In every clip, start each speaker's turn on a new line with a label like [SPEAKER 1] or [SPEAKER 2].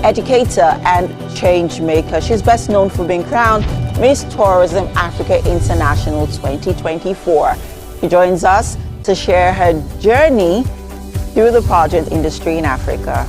[SPEAKER 1] educator and change maker. She's best known for being crowned Miss Tourism Africa International 2024. She joins us to share her journey through the pageant industry in Africa.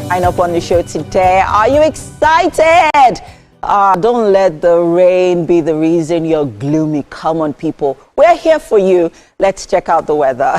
[SPEAKER 1] Line up on the show today. Are you excited? Don't let the rain be the reason you're gloomy. Come on, people. We're here for you. Let's check out the weather.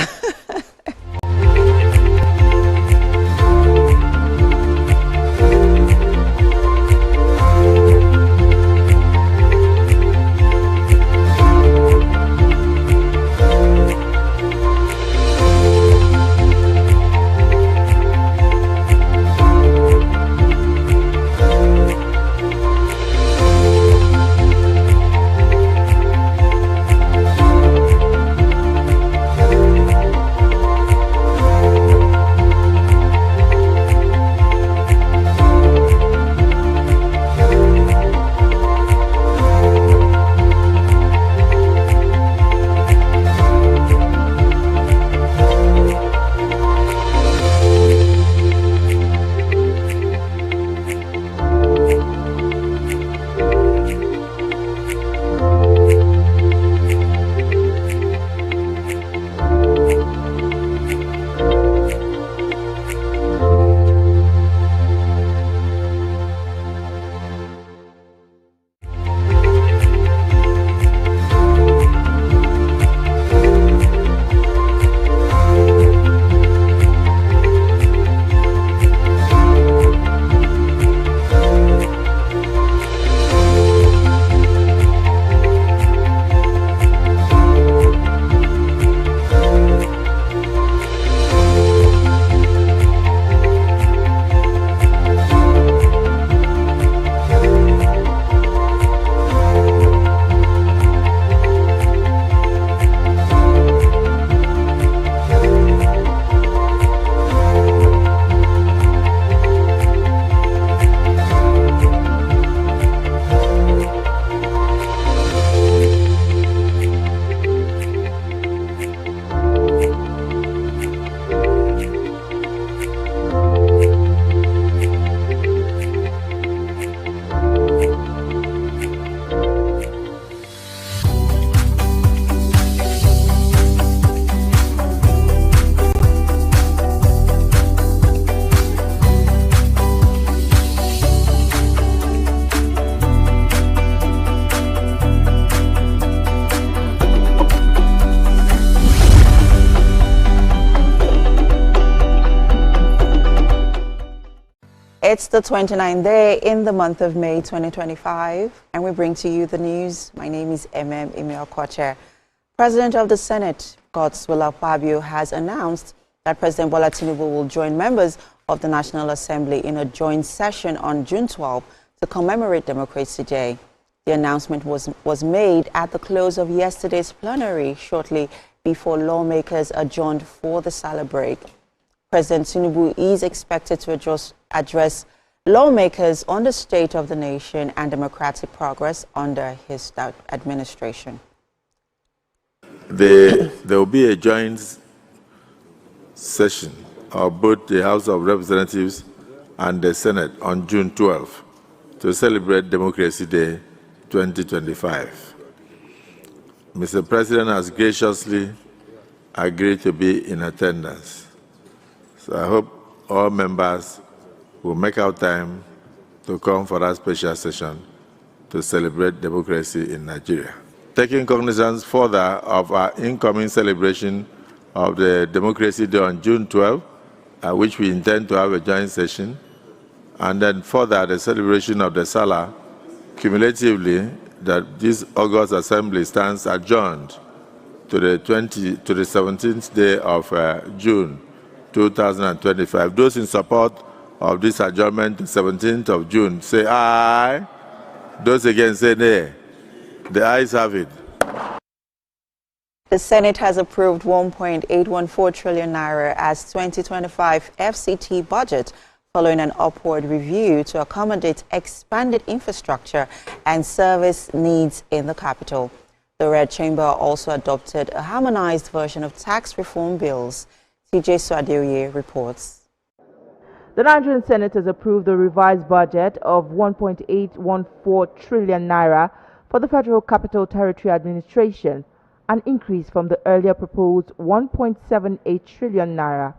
[SPEAKER 1] It's the 29th day in the month of May 2025, and we bring to you the news. My name is Emil Koche. President of the Senate, Godswill Akpabio, has announced that President Bola Tinubu will join members of the National Assembly in a joint session on June 12 to commemorate Democracy Day. The announcement was made at the close of yesterday's plenary, shortly before lawmakers adjourned for the Salah break. President Tinubu is expected to address lawmakers on the state of the nation and democratic progress under his administration.
[SPEAKER 2] There will be a joint session of both the House of Representatives and the Senate on June 12 to celebrate Democracy Day 2025. Mr. President has graciously agreed to be in attendance. So I hope all members will make out time to come for that special session to celebrate democracy in Nigeria. Taking cognizance further of our incoming celebration of the Democracy Day on June 12, which we intend to have a joint session, and then further the celebration of the Salah, cumulatively that this August Assembly stands adjourned to the 17th day of June 2025. Those in support of this adjournment to 17th of June, say aye. Those against, say nay. The ayes have it.
[SPEAKER 1] The Senate has approved 1.814 trillion naira as 2025 FCT budget following an upward review to accommodate expanded infrastructure and service needs in the capital. The Red Chamber also adopted a harmonized version of tax reform bills. TJ reports.
[SPEAKER 3] The Nigerian Senate has approved the revised budget of 1.814 trillion naira for the Federal Capital Territory Administration, an increase from the earlier proposed 1.78 trillion naira.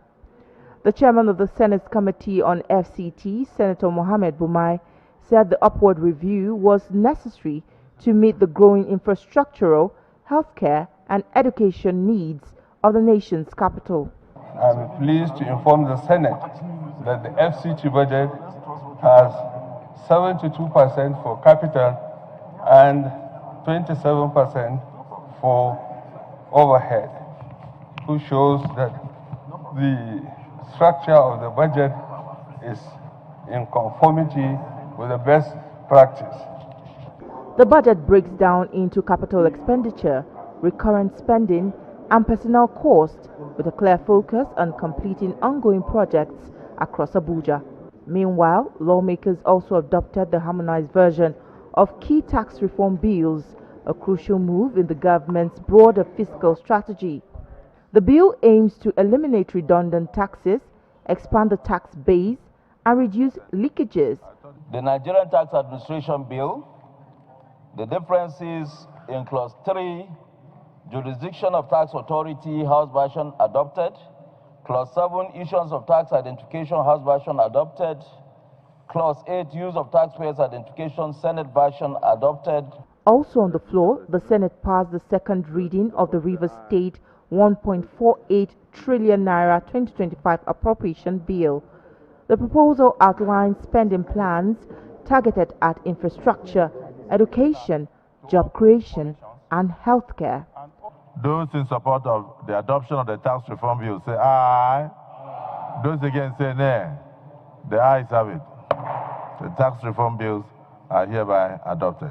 [SPEAKER 3] The chairman of the Senate's Committee on FCT, Senator Mohammed Bumai, said the upward review was necessary to meet the growing infrastructural, healthcare, and education needs of the nation's capital.
[SPEAKER 4] I'm pleased to inform the Senate that the FCT budget has 72% for capital and 27% for overhead, which shows that the structure of the budget is in conformity with the best practice.
[SPEAKER 3] The budget breaks down into capital expenditure, recurrent spending, and personnel costs, with a clear focus on completing ongoing projects across Abuja. Meanwhile, lawmakers also adopted the harmonized version of key tax reform bills, a crucial move in the government's broader fiscal strategy. The bill aims to eliminate redundant taxes, expand the tax base, and reduce leakages.
[SPEAKER 5] The Nigerian Tax Administration Bill, the differences in Clause 3, Jurisdiction of Tax Authority, House version adopted. Clause 7, Issuance of Tax Identification, House version adopted. Clause 8, Use of Taxpayers' Identification, Senate version adopted.
[SPEAKER 3] Also on the floor, the Senate passed the second reading of the Rivers State 1.48 trillion naira 2025 appropriation bill. The proposal outlines spending plans targeted at infrastructure, education, job creation, and healthcare.
[SPEAKER 6] Those in support of the adoption of the tax reform bill say aye. Those against say nay. The ayes have it. The tax reform bills are hereby adopted.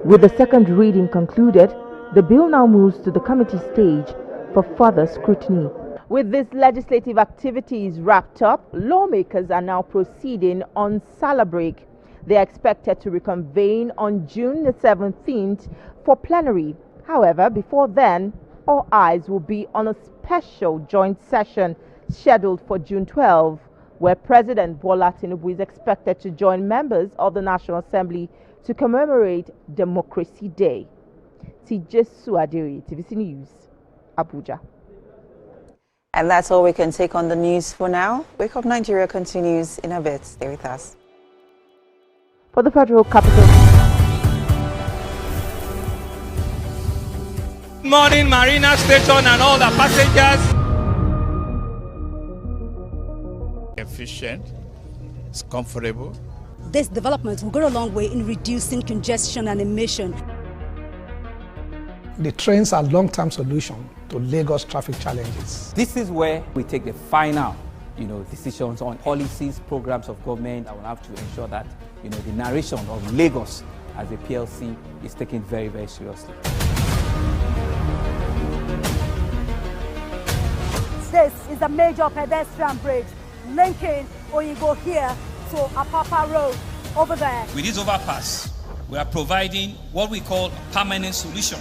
[SPEAKER 3] With the second reading concluded, the bill now moves to the committee stage for further scrutiny. With these legislative activities wrapped up, lawmakers are now proceeding on Salah break. They are expected to reconvene on June the 17th for plenary. However, before then, all eyes will be on a special joint session scheduled for June 12, where President Bola Tinubu is expected to join members of the National Assembly to commemorate Democracy Day. TJ TVC News, Abuja.
[SPEAKER 1] And that's all we can take on the news for now. Wake Up Nigeria continues in a bit. Stay with us.
[SPEAKER 3] For the Federal Capital.
[SPEAKER 7] Morning, Marina Station and all the passengers. Efficient, it's comfortable.
[SPEAKER 8] This development will go a long way in reducing congestion and emission.
[SPEAKER 9] The trains are long-term solution to Lagos traffic challenges.
[SPEAKER 10] This is where we take the final, decisions on policies, programs of government. I will have to ensure that, the narration of Lagos as a PLC is taken very, very seriously.
[SPEAKER 8] This is a major pedestrian bridge linking Oyinbo here to Apapa Road over there.
[SPEAKER 7] With this overpass, we are providing what we call a permanent solution.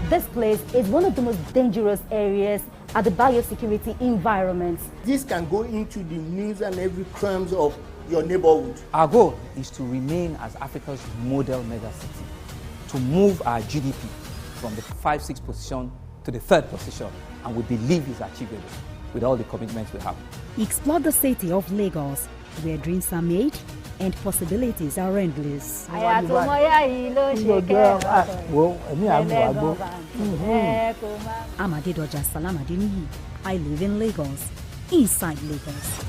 [SPEAKER 11] This place is one of the most dangerous areas at the biosecurity environment.
[SPEAKER 12] This can go into the news and every crimes of your neighborhood.
[SPEAKER 10] Our goal is to remain as Africa's model megacity, to move our GDP from the 5-6 position to the 3rd position, and we believe it's achievable with all the commitments we have.
[SPEAKER 11] Explore the city of Lagos, where dreams are made and possibilities are endless. Amadedoja Salamadini. I live in Lagos, inside Lagos.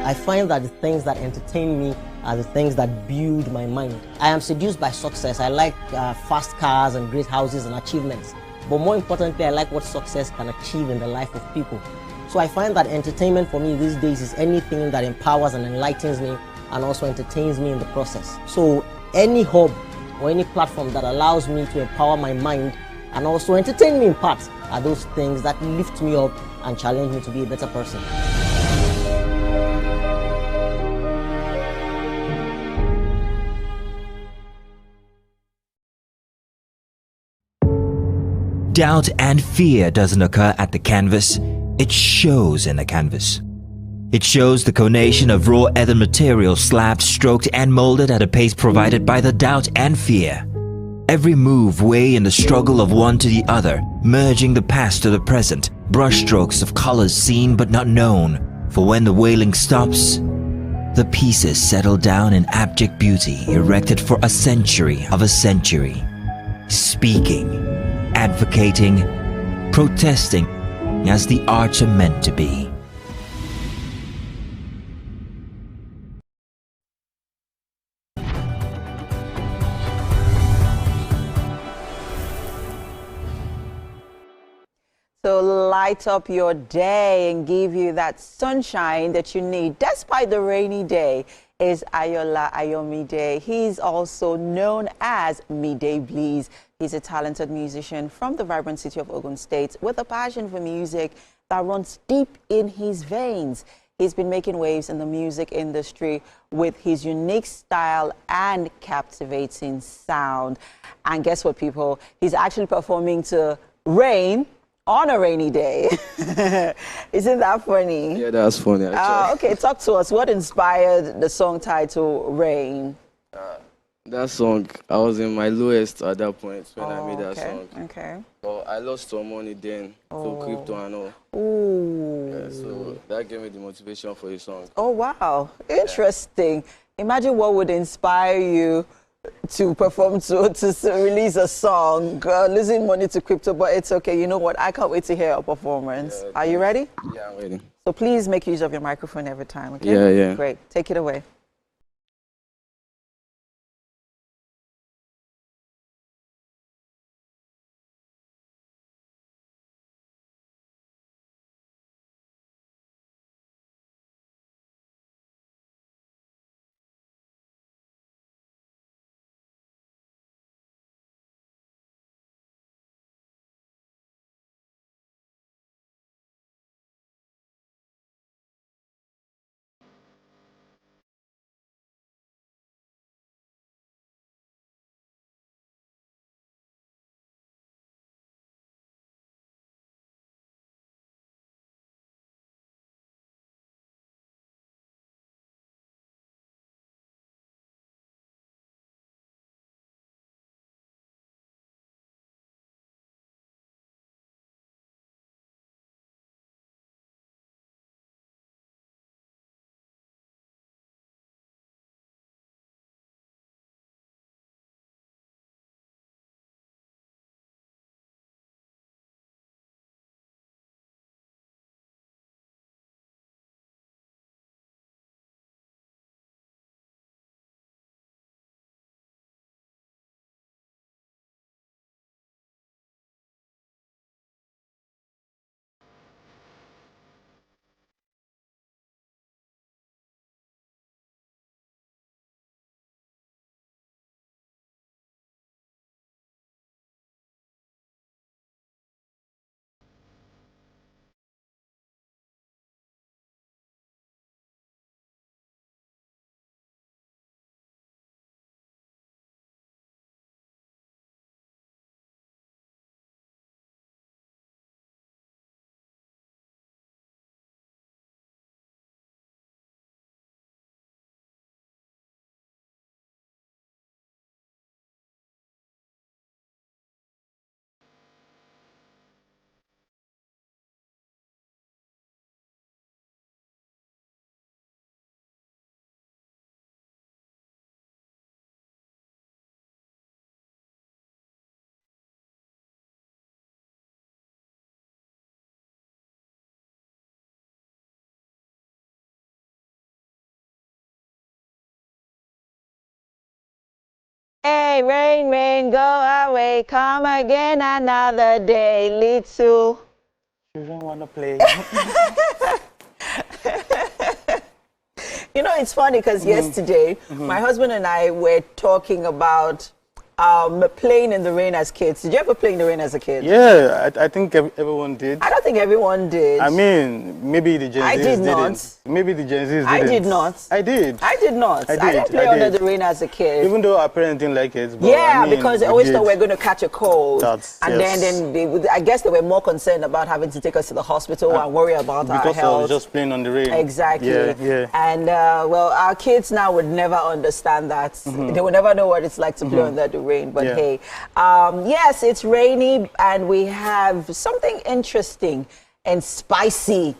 [SPEAKER 13] I find that the things that entertain me are the things that build my mind. I am seduced by success. I like fast cars and great houses and achievements. But more importantly, I like what success can achieve in the life of people. So I find that entertainment for me these days is anything that empowers and enlightens me and also entertains me in the process. So any hub or any platform that allows me to empower my mind and also entertain me in parts are those things that lift me up and challenge me to be a better person.
[SPEAKER 14] Doubt and fear doesn't occur at the canvas, it shows in the canvas. It shows the conation of raw earthen material slabbed, stroked and molded at a pace provided by the doubt and fear. Every move way in the struggle of one to the other, merging the past to the present, brushstrokes of colors seen but not known. For when the wailing stops, the pieces settle down in abject beauty erected for a century of a century. Speaking, advocating, protesting as the arts are meant to be.
[SPEAKER 1] So light up your day and give you that sunshine that you need despite the rainy day is Ayola Ayomide. He's also known as Mide Bleeze. He's a talented musician from the vibrant city of Ogun State with a passion for music that runs deep in his veins. He's been making waves in the music industry with his unique style and captivating sound. And guess what, people? He's actually performing to rain on a rainy day. Isn't that funny?
[SPEAKER 15] Yeah, that's funny, actually.
[SPEAKER 1] Okay, talk to us. What inspired the song title, Rain?
[SPEAKER 15] That song, I was in my lowest at that point when I made that song.
[SPEAKER 1] Okay.
[SPEAKER 15] But I lost some money then to crypto and all.
[SPEAKER 1] Ooh.
[SPEAKER 15] Yeah, so that gave me the motivation for the song.
[SPEAKER 1] Oh, wow. Interesting. Imagine what would inspire you to perform, to release a song, losing money to crypto, but it's okay. You know what? I can't wait to hear your performance. Are you ready?
[SPEAKER 15] Yeah, I'm ready.
[SPEAKER 1] So please make use of your microphone every time, okay?
[SPEAKER 15] Yeah, yeah.
[SPEAKER 1] Great. Take it away. away, rain, rain, go away, come again another day, little.
[SPEAKER 16] Children want to play.
[SPEAKER 1] You know, it's funny because yesterday, my husband and I were talking about playing in the rain as kids. Did you ever play in the rain as a kid?
[SPEAKER 16] Yeah, I think everyone did.
[SPEAKER 1] I don't think everyone did.
[SPEAKER 16] I mean, maybe the Gen Zs
[SPEAKER 1] I did not.
[SPEAKER 16] didn't. Maybe the Gen Zs didn't.
[SPEAKER 1] I did not.
[SPEAKER 16] I did.
[SPEAKER 1] I did not.
[SPEAKER 16] I did.
[SPEAKER 1] I didn't play under the rain as a kid.
[SPEAKER 16] Even though our parents didn't like it. But
[SPEAKER 1] Yeah,
[SPEAKER 16] I mean,
[SPEAKER 1] because they always thought we were going to catch a cold. And
[SPEAKER 16] yes.
[SPEAKER 1] then they, I guess they were more concerned about having to take us to the hospital and worry about our health.
[SPEAKER 16] Because of just playing on the rain.
[SPEAKER 1] Exactly.
[SPEAKER 16] Yeah.
[SPEAKER 1] And, well, our kids now would never understand that. They would never know what it's like to play under the rain. But hey, yes, it's rainy and we have something interesting and spicy,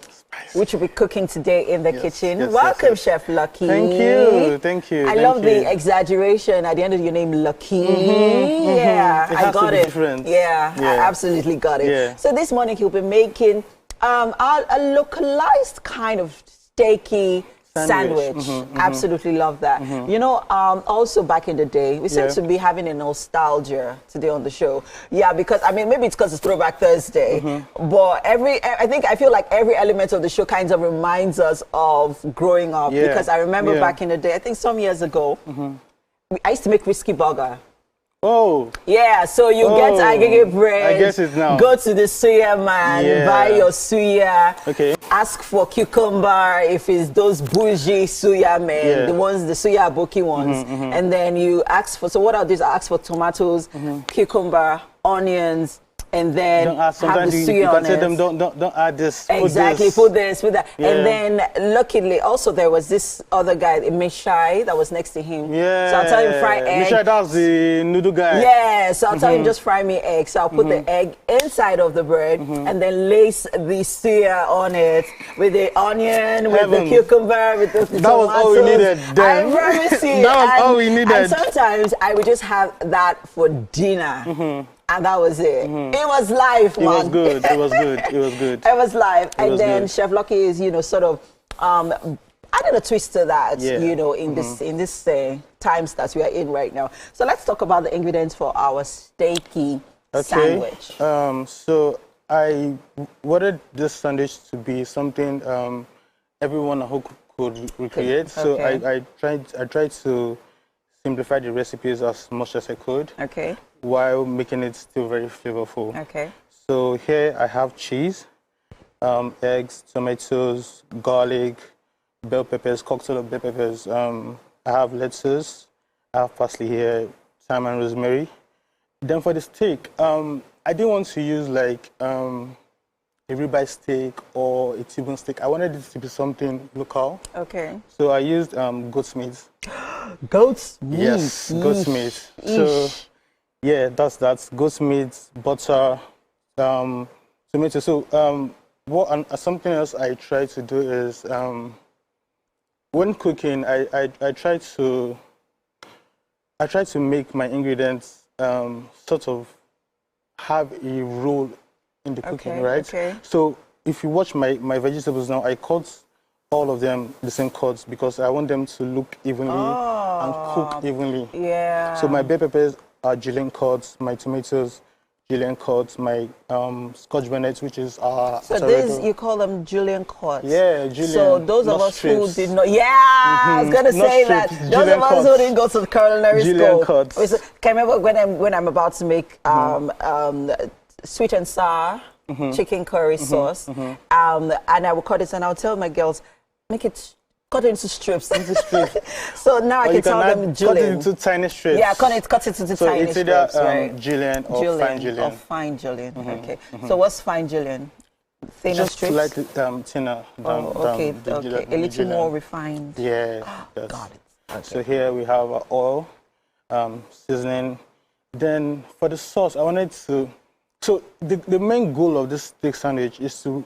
[SPEAKER 1] which we'll be cooking today in the kitchen. Welcome, Chef Lucky.
[SPEAKER 16] Thank you. Thank you.
[SPEAKER 1] I love the exaggeration at the end of your name, Lucky. Yeah, I got it. Yeah, I absolutely got it.
[SPEAKER 16] Yeah.
[SPEAKER 1] So this morning he'll be making a localized kind of steaky sandwich. Absolutely love that. You know, also back in the day, we seem to be having a nostalgia today on the show. Yeah, because I mean, maybe it's because it's Throwback Thursday, but I feel like every element of the show kind of reminds us of growing up. Because I remember back in the day, I think some years ago, I used to make Risky Burger.
[SPEAKER 16] Oh.
[SPEAKER 1] Yeah, so you get agege bread.
[SPEAKER 16] I guess it's now.
[SPEAKER 1] Go to the suya man, buy your suya.
[SPEAKER 16] Okay.
[SPEAKER 1] Ask for cucumber if it's those bougie suya men, the suya aboki ones. And then you ask for, so what I'll do is I'll ask for tomatoes, cucumber, onions, and then have the suya
[SPEAKER 16] you
[SPEAKER 1] on
[SPEAKER 16] can tell
[SPEAKER 1] it.
[SPEAKER 16] them don't add this.
[SPEAKER 1] Exactly, put this, put that. And then luckily also there was this other guy, Mishai, that was next to him.
[SPEAKER 16] Yeah.
[SPEAKER 1] So I'll tell him fry egg.
[SPEAKER 16] Mishai, that's the noodle guy.
[SPEAKER 1] Yeah, so I'll tell him just fry me egg. So I'll put the egg inside of the bread and then lace the suya on it with the onion, with the cucumber, with the tomatoes.
[SPEAKER 16] That was all we needed then.
[SPEAKER 1] I promise you.
[SPEAKER 16] That was all we needed.
[SPEAKER 1] And sometimes I would just have that for dinner. And that was it. It was life, man.
[SPEAKER 16] It was good. It was good. It was good.
[SPEAKER 1] It was life. And then
[SPEAKER 16] good.
[SPEAKER 1] Chef Lucky is, you know, sort of added a twist to that, you know, in this times that we are in right now. So let's talk about the ingredients for our steaky sandwich.
[SPEAKER 16] So I wanted this sandwich to be something everyone who could recreate. So I tried to simplify the recipes as much as I could.
[SPEAKER 1] Okay.
[SPEAKER 16] While making it still very flavorful.
[SPEAKER 1] Okay.
[SPEAKER 16] So here I have cheese, eggs, tomatoes, garlic, bell peppers, cocktail of bell peppers. I have lettuce, I have parsley here, thyme and rosemary. Then for the steak, I didn't want to use like a ribeye steak or a T-bone steak. I wanted it to be something local.
[SPEAKER 1] Okay.
[SPEAKER 16] So I used goat's meat.
[SPEAKER 1] Goat's meat?
[SPEAKER 16] Yes, goat's meat. So yeah, that's goat's meat, butter, tomato. So something else I try to do is when cooking, I try to make my ingredients sort of have a role in the cooking, right?
[SPEAKER 1] Okay.
[SPEAKER 16] So if you watch my vegetables now, I cut all of them the same cuts because I want them to look evenly and cook evenly.
[SPEAKER 1] Yeah.
[SPEAKER 16] So my bell peppers are julienne cuts, my tomatoes julienne cuts, my scotch bonnets, which is
[SPEAKER 1] so this you call them julienne cuts.
[SPEAKER 16] Yeah, julienne.
[SPEAKER 1] So those of us who did not, I was gonna say that those of us who didn't go to the culinary school.
[SPEAKER 16] Cuts.
[SPEAKER 1] Can I remember when I'm about to make sweet and sour chicken curry sauce, and I will cut it and I'll tell my girls, cut it into strips. So now I can tell them julienne.
[SPEAKER 16] Cut it into tiny strips.
[SPEAKER 1] Yeah, cut it into
[SPEAKER 16] so
[SPEAKER 1] tiny
[SPEAKER 16] it's either,
[SPEAKER 1] strips. Right?
[SPEAKER 16] Julienne or fine julienne.
[SPEAKER 1] Or fine julienne. Okay. So what's fine julienne? Thinner
[SPEAKER 16] just
[SPEAKER 1] strips?
[SPEAKER 16] slightly thinner than
[SPEAKER 1] a little more refined.
[SPEAKER 16] Yeah.
[SPEAKER 1] Got it. Okay.
[SPEAKER 16] So here we have our oil, seasoning. Then for the sauce, I wanted to. So the main goal of this steak sandwich is to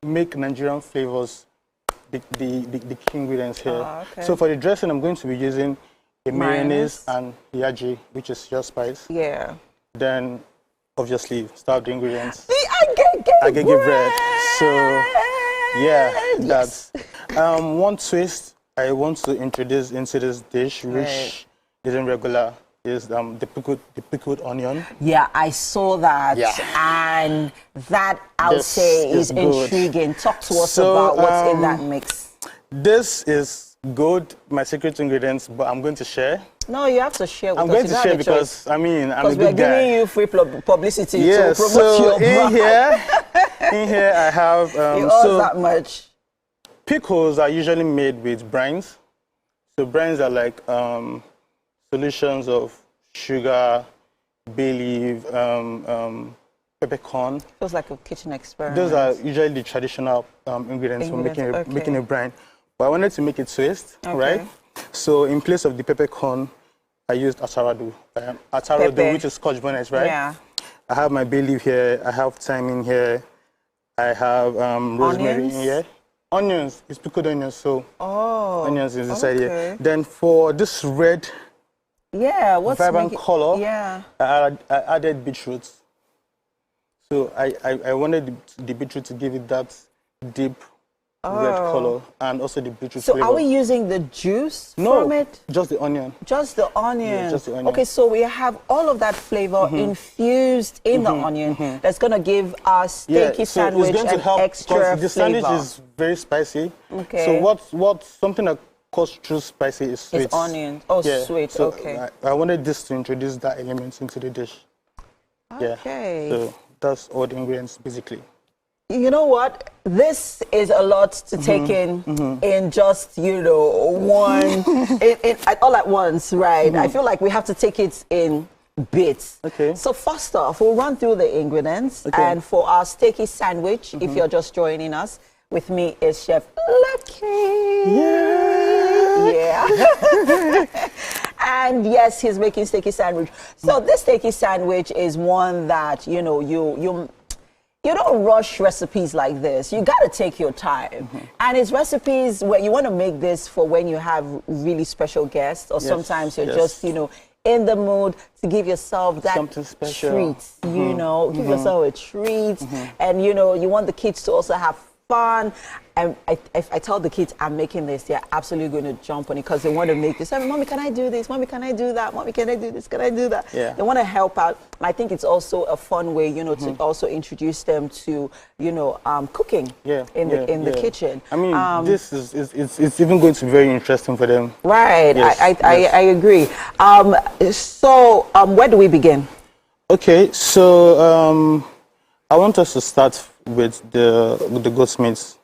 [SPEAKER 16] make Nigerian flavors the key ingredients here.
[SPEAKER 1] Okay.
[SPEAKER 16] So for the dressing, I'm going to be using a mayonnaise and yaji, which is your spice.
[SPEAKER 1] Yeah.
[SPEAKER 16] Then, obviously, start the ingredients.
[SPEAKER 1] The agege
[SPEAKER 16] bread. So, yeah, that's one twist I want to introduce into this dish, which isn't regular, is the pickled onion.
[SPEAKER 1] Yeah, I saw that.
[SPEAKER 16] Yeah.
[SPEAKER 1] And that, I would say, is intriguing. Talk to us about what's in that mix.
[SPEAKER 16] This is good, my secret ingredients, but I'm going to share.
[SPEAKER 1] No, you have to share with us.
[SPEAKER 16] I'm going to share because, I mean, I'm a good guy.
[SPEAKER 1] Because we're giving you free publicity
[SPEAKER 16] to
[SPEAKER 1] promote your brand.
[SPEAKER 16] In here I have...
[SPEAKER 1] that much.
[SPEAKER 16] Pickles are usually made with brines. So brines are like solutions of sugar, bay leaf, peppercorn.
[SPEAKER 1] Feels like a kitchen experiment.
[SPEAKER 16] Those are usually the traditional ingredients for making a brine. But I wanted to make it twist, right? So in place of the peppercorn, I used attarado, which is Scotch bonnet, right?
[SPEAKER 1] Yeah.
[SPEAKER 16] I have my bay leaf here. I have thyme in here. I have rosemary in here. Onions, it's pickled onions, so onions is inside here. Then for this red, vibrant color, I added beetroot. So I wanted the beetroot to give it that deep red color and also the beetroot flavor.
[SPEAKER 1] Are we using the juice from it?
[SPEAKER 16] Just the onion.
[SPEAKER 1] Just the onion.
[SPEAKER 16] Yeah, just the onion.
[SPEAKER 1] Okay, so we have all of that flavor infused in the onion. That's going to give our steaky sandwich an extra flavor.
[SPEAKER 16] The sandwich is very spicy.
[SPEAKER 1] Okay.
[SPEAKER 16] So something that cuts through spicy is sweet.
[SPEAKER 1] It's onion. Sweet.
[SPEAKER 16] So
[SPEAKER 1] okay.
[SPEAKER 16] I wanted this to introduce that element into the dish.
[SPEAKER 1] Okay.
[SPEAKER 16] So that's all the ingredients basically.
[SPEAKER 1] You know what? This is a lot to take in just, one, all at once, right? I feel like we have to take it in bits.
[SPEAKER 16] Okay.
[SPEAKER 1] So first off, we'll run through the ingredients. And for our steaky sandwich, if you're just joining us, with me is Chef Lucky. Yeah. And yes, he's making steaky sandwich. So this steaky sandwich is one that, you don't rush recipes like this. You got to take your time. And it's recipes where you want to make this for when you have really special guests, or sometimes you're just, in the mood to give yourself that
[SPEAKER 16] something special.
[SPEAKER 1] Treat, give yourself a treat. And, you want the kids to also have fun. And if I tell the kids I'm making this, they're absolutely going to jump on it because they want to make this. Mommy, can I do this? Mommy, can I do that? Mommy, can I do this? Can I do that?
[SPEAKER 16] Yeah.
[SPEAKER 1] They want to help out. And I think it's also a fun way, to also introduce them to, cooking in the kitchen.
[SPEAKER 16] I mean, this it's even going to be very interesting for them.
[SPEAKER 1] Right. Yes, I agree. So where do we begin?
[SPEAKER 16] Okay. So I want us to start with the goat's meat.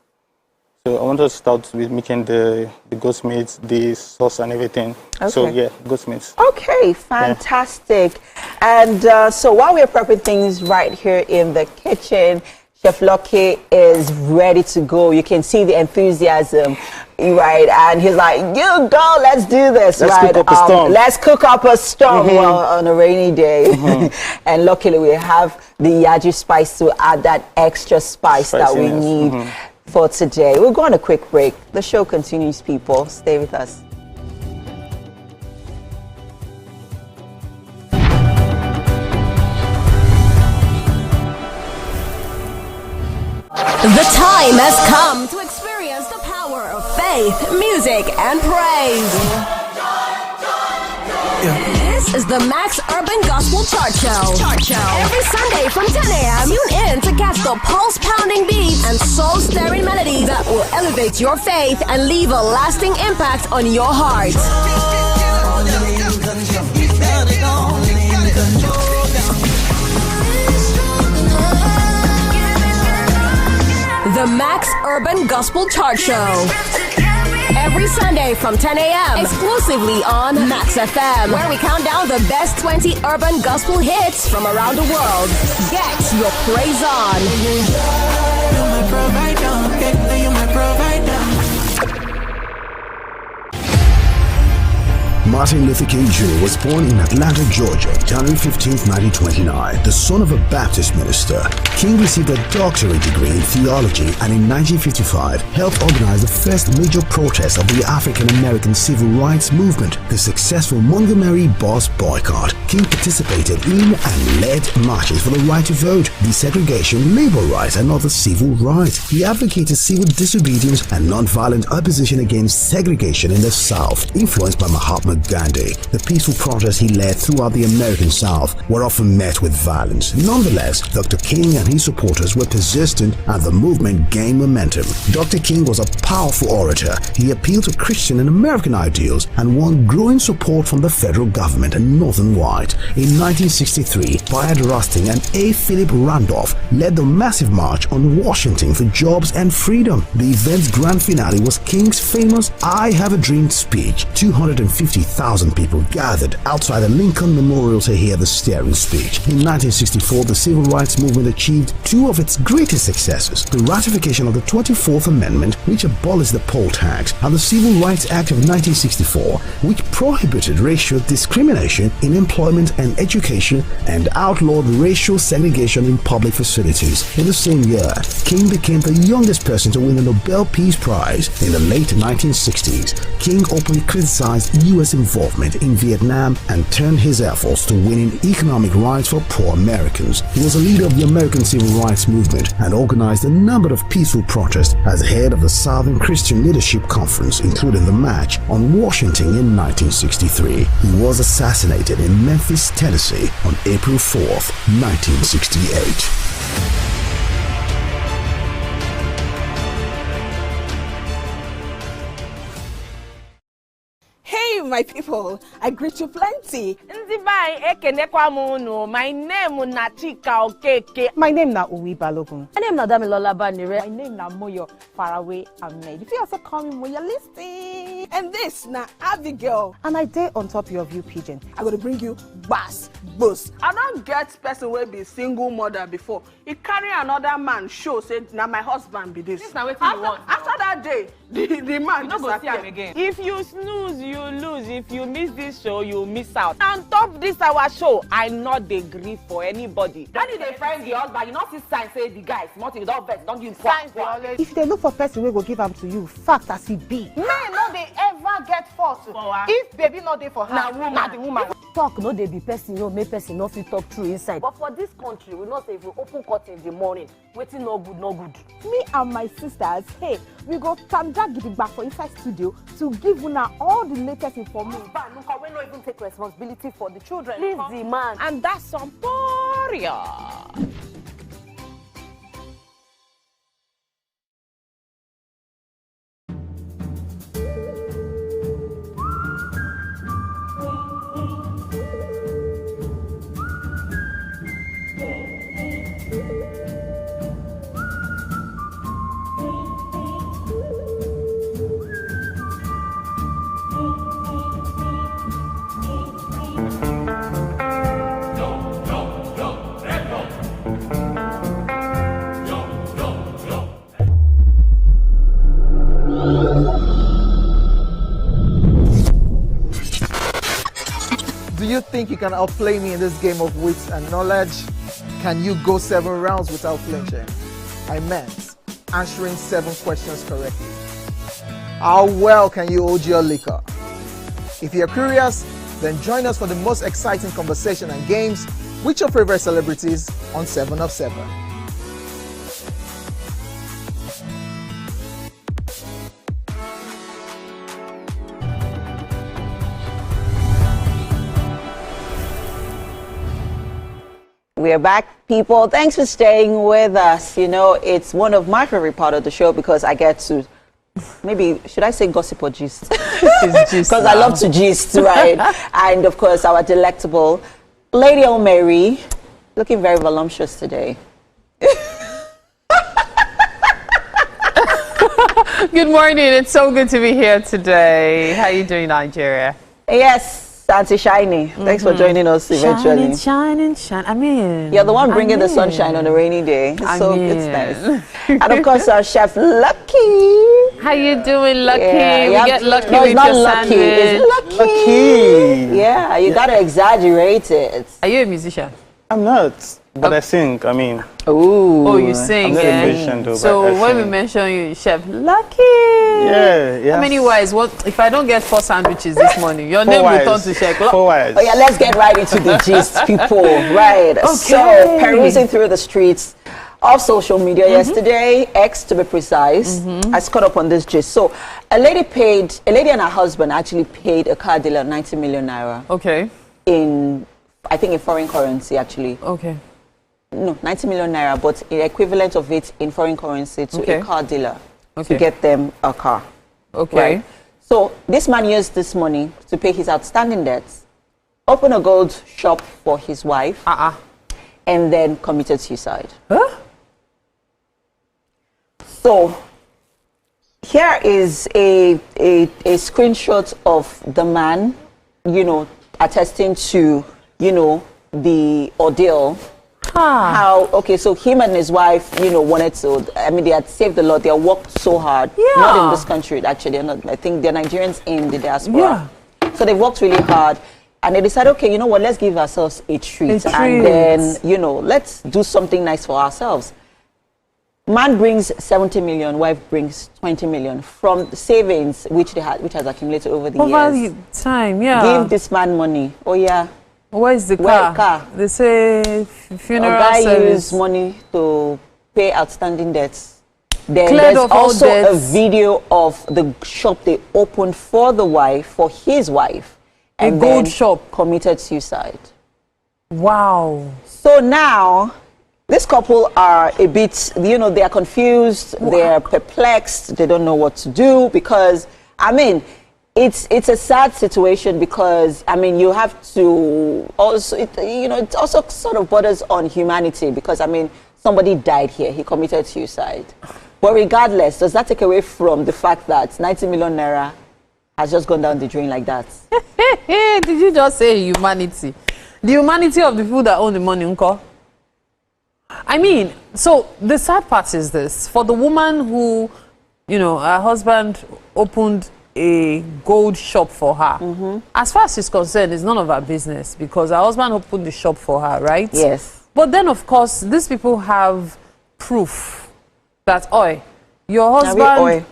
[SPEAKER 16] So I want us to start with making the goat's meat, the sauce and everything. Okay. So yeah, goat's meat.
[SPEAKER 1] Okay, fantastic. And so while we're prepping things right here in the kitchen, Chef Lucky is ready to go. You can see the enthusiasm, right? And he's like, "You go, let's do this."
[SPEAKER 16] Let's cook up a storm.
[SPEAKER 1] Let's cook up a storm on a rainy day. And luckily, we have the Yaju spice to add that extra spice that we need for today. We'll go on a quick break. The show continues, people. Stay with us.
[SPEAKER 17] The time has come to experience the power of faith, music, and praise. This is the Max Urban Gospel Chart Show. Every Sunday from 10 a.m., tune in to catch the pulse-pounding beats and soul-stirring melodies that will elevate your faith and leave a lasting impact on your heart. The Max Urban Gospel Chart Show. Every Sunday from 10 a.m. exclusively on Max FM, where we count down the best 20 urban gospel hits from around the world. Get your praise on. You're my provider. You're my provider.
[SPEAKER 18] Martin Luther King Jr. was born in Atlanta, Georgia, January 15, 1929. The son of a Baptist minister, King received a doctorate degree in theology and in 1955 helped organize the first major protest of the African American civil rights movement, the successful Montgomery bus boycott. King participated in and led marches for the right to vote, desegregation, labor rights, and other civil rights. He advocated civil disobedience and nonviolent opposition against segregation in the South, influenced by Mahatma Gandhi, the peaceful protests he led throughout the American South were often met with violence. Nonetheless, Dr. King and his supporters were persistent and the movement gained momentum. Dr. King was a powerful orator. He appealed to Christian and American ideals and won growing support from the federal government and Northern White. In 1963, Bayard Rustin and A. Philip Randolph led the massive march on Washington for jobs and freedom. The event's grand finale was King's famous I Have a Dream speech. 250,000 people gathered outside the Lincoln Memorial to hear the stirring speech. In 1964, the civil rights movement achieved two of its greatest successes: the ratification of the 24th Amendment, which abolished the poll tax, and the Civil Rights Act of 1964, which prohibited racial discrimination in employment and education and outlawed racial segregation in public facilities. In the same year, King became the youngest person to win the Nobel Peace Prize. In the late 1960s, King openly criticized U.S. involvement in Vietnam and turned his efforts to winning economic rights for poor Americans. He was a leader of the American Civil Rights Movement and organized a number of peaceful protests as head of the Southern Christian Leadership Conference, including the March on Washington in 1963. He was assassinated in Memphis, Tennessee on April 4th, 1968.
[SPEAKER 19] Hey, my people, I greet you plenty. My name is Nachika Okeke.
[SPEAKER 3] My name na Uwi Balogun.
[SPEAKER 11] My name na Damilola Banire.
[SPEAKER 3] My name na Moyo Faraway Ahmed. If you also call me Moyo, listen.
[SPEAKER 19] And this na Abigail.
[SPEAKER 3] And I dare on top of you, pigeon.
[SPEAKER 19] I'm gonna bring you bass, boost. I don't get person will be single mother before. He carry another man show say na my husband be this.
[SPEAKER 20] This na wetin you want.
[SPEAKER 19] After that day, the man
[SPEAKER 20] no go see him again.
[SPEAKER 19] If you snooze, you lose. If you miss this show, you miss out. On top this our show, I not dey gree for anybody.
[SPEAKER 20] When you dey find the husband, you not see sign say the guy smart, you don't vex, don't give signs.
[SPEAKER 3] If they look for person we go give them to you, fact as it be.
[SPEAKER 20] Men no dey ever get fault. If baby not dey for her, na the woman.
[SPEAKER 11] Talk no dey be person, no make person no fit talk true inside. But for this country, we not say if we open court in the morning, waiting no good, no good.
[SPEAKER 3] Me and my sisters, hey, we go tanda gidigba for inside studio to give una all the latest information.
[SPEAKER 11] But we no even take responsibility for the children. Leave the man.
[SPEAKER 19] And that's some poria.
[SPEAKER 21] Do you think you can outplay me in this game of wits and knowledge? Can you go 7 rounds without flinching? I meant answering 7 questions correctly. How well can you hold your liquor? If you're curious, then join us for the most exciting conversation and games with your favorite celebrities on 7 of 7.
[SPEAKER 1] We're back, people. Thanks for staying with us. You know, it's one of my favorite part of the show because I get to, maybe, should I say gossip or gist? Because I love to gist, right? And of course, our delectable Lady O Mary, looking very voluptuous today.
[SPEAKER 22] Good morning. It's so good to be here today. How are you doing, Nigeria?
[SPEAKER 1] Yes. Auntie Shiny, thanks for joining us eventually.
[SPEAKER 22] Shining. I mean,
[SPEAKER 1] you're the one bringing the sunshine on a rainy day, so it's nice. And of course, our chef Lucky.
[SPEAKER 22] How you doing, Lucky?
[SPEAKER 1] Yeah,
[SPEAKER 22] we get lucky
[SPEAKER 1] no,
[SPEAKER 22] with
[SPEAKER 1] it's not
[SPEAKER 22] your
[SPEAKER 1] lucky.
[SPEAKER 22] sandwich.
[SPEAKER 1] It's lucky. Yeah, you gotta exaggerate it.
[SPEAKER 22] Are you a musician?
[SPEAKER 16] I'm not, but I sing. I mean,
[SPEAKER 22] oh, you sing.
[SPEAKER 16] I'm not a musician though.
[SPEAKER 22] So
[SPEAKER 16] but
[SPEAKER 22] when we mention you, Chef Lucky.
[SPEAKER 16] Yeah.
[SPEAKER 22] How many wives? What if I don't get 4 sandwiches this morning? Your name will turn to Chef.
[SPEAKER 16] 4 wives.
[SPEAKER 1] Oh yeah, let's get right into the gist, people. Right.
[SPEAKER 22] Okay.
[SPEAKER 1] So perusing through the streets of social media yesterday, X to be precise, has caught up on this gist. So a lady and her husband actually paid a car dealer 90 million naira.
[SPEAKER 22] Okay.
[SPEAKER 1] In, I think in foreign currency actually.
[SPEAKER 22] Okay.
[SPEAKER 1] No, 90 million naira, but the equivalent of it in foreign currency to a car dealer to get them a car.
[SPEAKER 22] Okay.
[SPEAKER 1] Right? So this man used this money to pay his outstanding debts, open a gold shop for his wife, and then committed suicide.
[SPEAKER 22] Huh?
[SPEAKER 1] So here is a screenshot of the man, attesting to, the ordeal. How, okay, so him and his wife, wanted to, I mean, they had saved a lot. They had worked so hard. Not in this country, actually. They're not, I think they're Nigerians in the diaspora. So they worked really hard. And they decided, okay, you know what, let's give ourselves a treat. And then, let's do something nice for ourselves. Man brings 70 million, wife brings 20 million from savings which has accumulated over the years.
[SPEAKER 22] Over the time,
[SPEAKER 1] Give this man money. Oh, yeah.
[SPEAKER 22] Where is the car? They say funeral
[SPEAKER 1] guy
[SPEAKER 22] service.
[SPEAKER 1] Use money to pay outstanding debts. Then
[SPEAKER 22] Cleared
[SPEAKER 1] there's
[SPEAKER 22] all
[SPEAKER 1] also a
[SPEAKER 22] debts.
[SPEAKER 1] video of the shop they opened for the wife, for his wife.
[SPEAKER 22] A
[SPEAKER 1] And
[SPEAKER 22] gold
[SPEAKER 1] then
[SPEAKER 22] shop.
[SPEAKER 1] Committed suicide.
[SPEAKER 22] Wow.
[SPEAKER 1] So now, this couple are a bit, they are confused, they're perplexed, they don't know what to do because, I mean, it's a sad situation because, I mean, you have to also, it also sort of borders on humanity because, I mean, somebody died here, he committed suicide. But regardless, does that take away from the fact that 90 million naira has just gone down the drain like that?
[SPEAKER 22] Did you just say humanity? The humanity of the people that own the money, uncle? I mean, so the sad part is this. For the woman who, her husband opened a gold shop for her, as far as she's concerned, it's none of her business because her husband opened the shop for her, right?
[SPEAKER 1] Yes.
[SPEAKER 22] But then, of course, these people have proof that, your husband...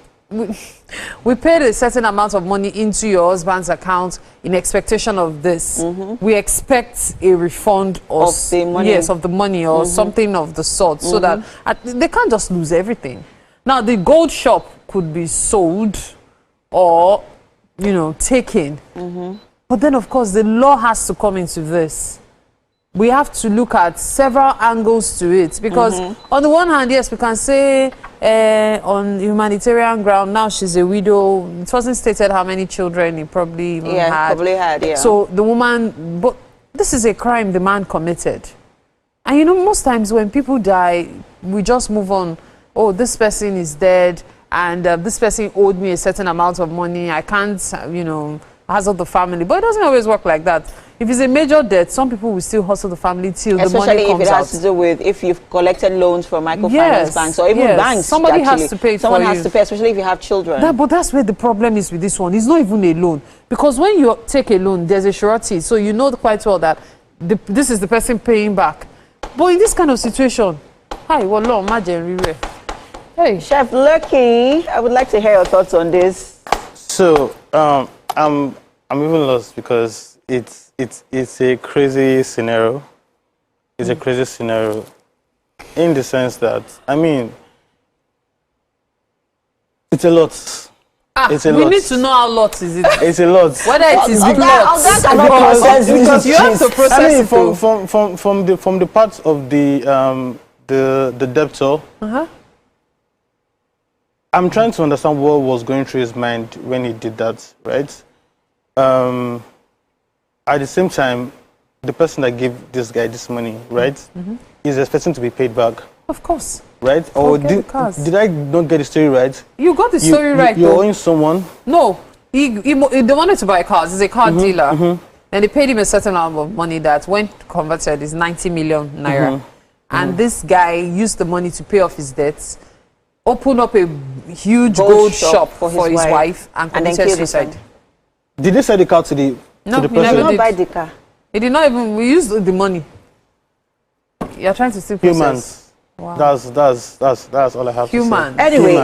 [SPEAKER 22] We paid a certain amount of money into your husband's account in expectation of this. We expect a refund of the money. Yes, of the money or something of the sort, so that they can't just lose everything. Now, the gold shop could be sold or, taken. But then, of course, the law has to come into this. We have to look at several angles to it because on the one hand, yes, we can say on humanitarian ground, now she's a widow. It wasn't stated how many children he probably even had.
[SPEAKER 1] Probably had, yeah.
[SPEAKER 22] So the woman, but this is a crime the man committed. And most times when people die, we just move on. Oh, this person is dead and this person owed me a certain amount of money. I can't, hustle the family. But it doesn't always work like that. If it's a major debt, some people will still hustle the family till the money comes out.
[SPEAKER 1] Especially if it has to do with if you've collected loans from microfinance banks or even banks.
[SPEAKER 22] Somebody has to pay
[SPEAKER 1] Someone has to pay, especially if you have children.
[SPEAKER 22] But that's where the problem is with this one. It's not even a loan. Because when you take a loan, there's a surety. So you know quite well that this is the person paying back. But in this kind of situation,
[SPEAKER 1] hey, Chef Lucky, I would like to hear your thoughts on this.
[SPEAKER 16] So, I'm even lost because it's a crazy scenario. It's a crazy scenario in the sense that, I mean, it's a lot. It's a lot.
[SPEAKER 22] We need to know how lot is it.
[SPEAKER 16] It's a lot.
[SPEAKER 22] Whether it is big lot.
[SPEAKER 16] Because
[SPEAKER 22] you have to process
[SPEAKER 16] I mean,
[SPEAKER 22] it.
[SPEAKER 16] from the part of the debtor, I'm trying to understand what was going through his mind when he did that, right? At the same time, the person that gave this guy this money, right, is expecting to be paid back.
[SPEAKER 22] Of course.
[SPEAKER 16] Right? Or did I not get the story right?
[SPEAKER 22] You got the story right.
[SPEAKER 16] You're owing someone?
[SPEAKER 22] No. They wanted to buy cars. He's a car dealer. And they paid him a certain amount of money that, when converted, is 90 million naira. And this guy used the money to pay off his debts, opened up a huge gold shop for his wife, and committed suicide.
[SPEAKER 16] Did they sell the car to the person?
[SPEAKER 22] He never did.
[SPEAKER 1] Buy the car.
[SPEAKER 22] He did not even. We used the money. You're trying to still process.
[SPEAKER 16] Humans.
[SPEAKER 22] Wow.
[SPEAKER 16] That's all I have to say.
[SPEAKER 1] Anyway,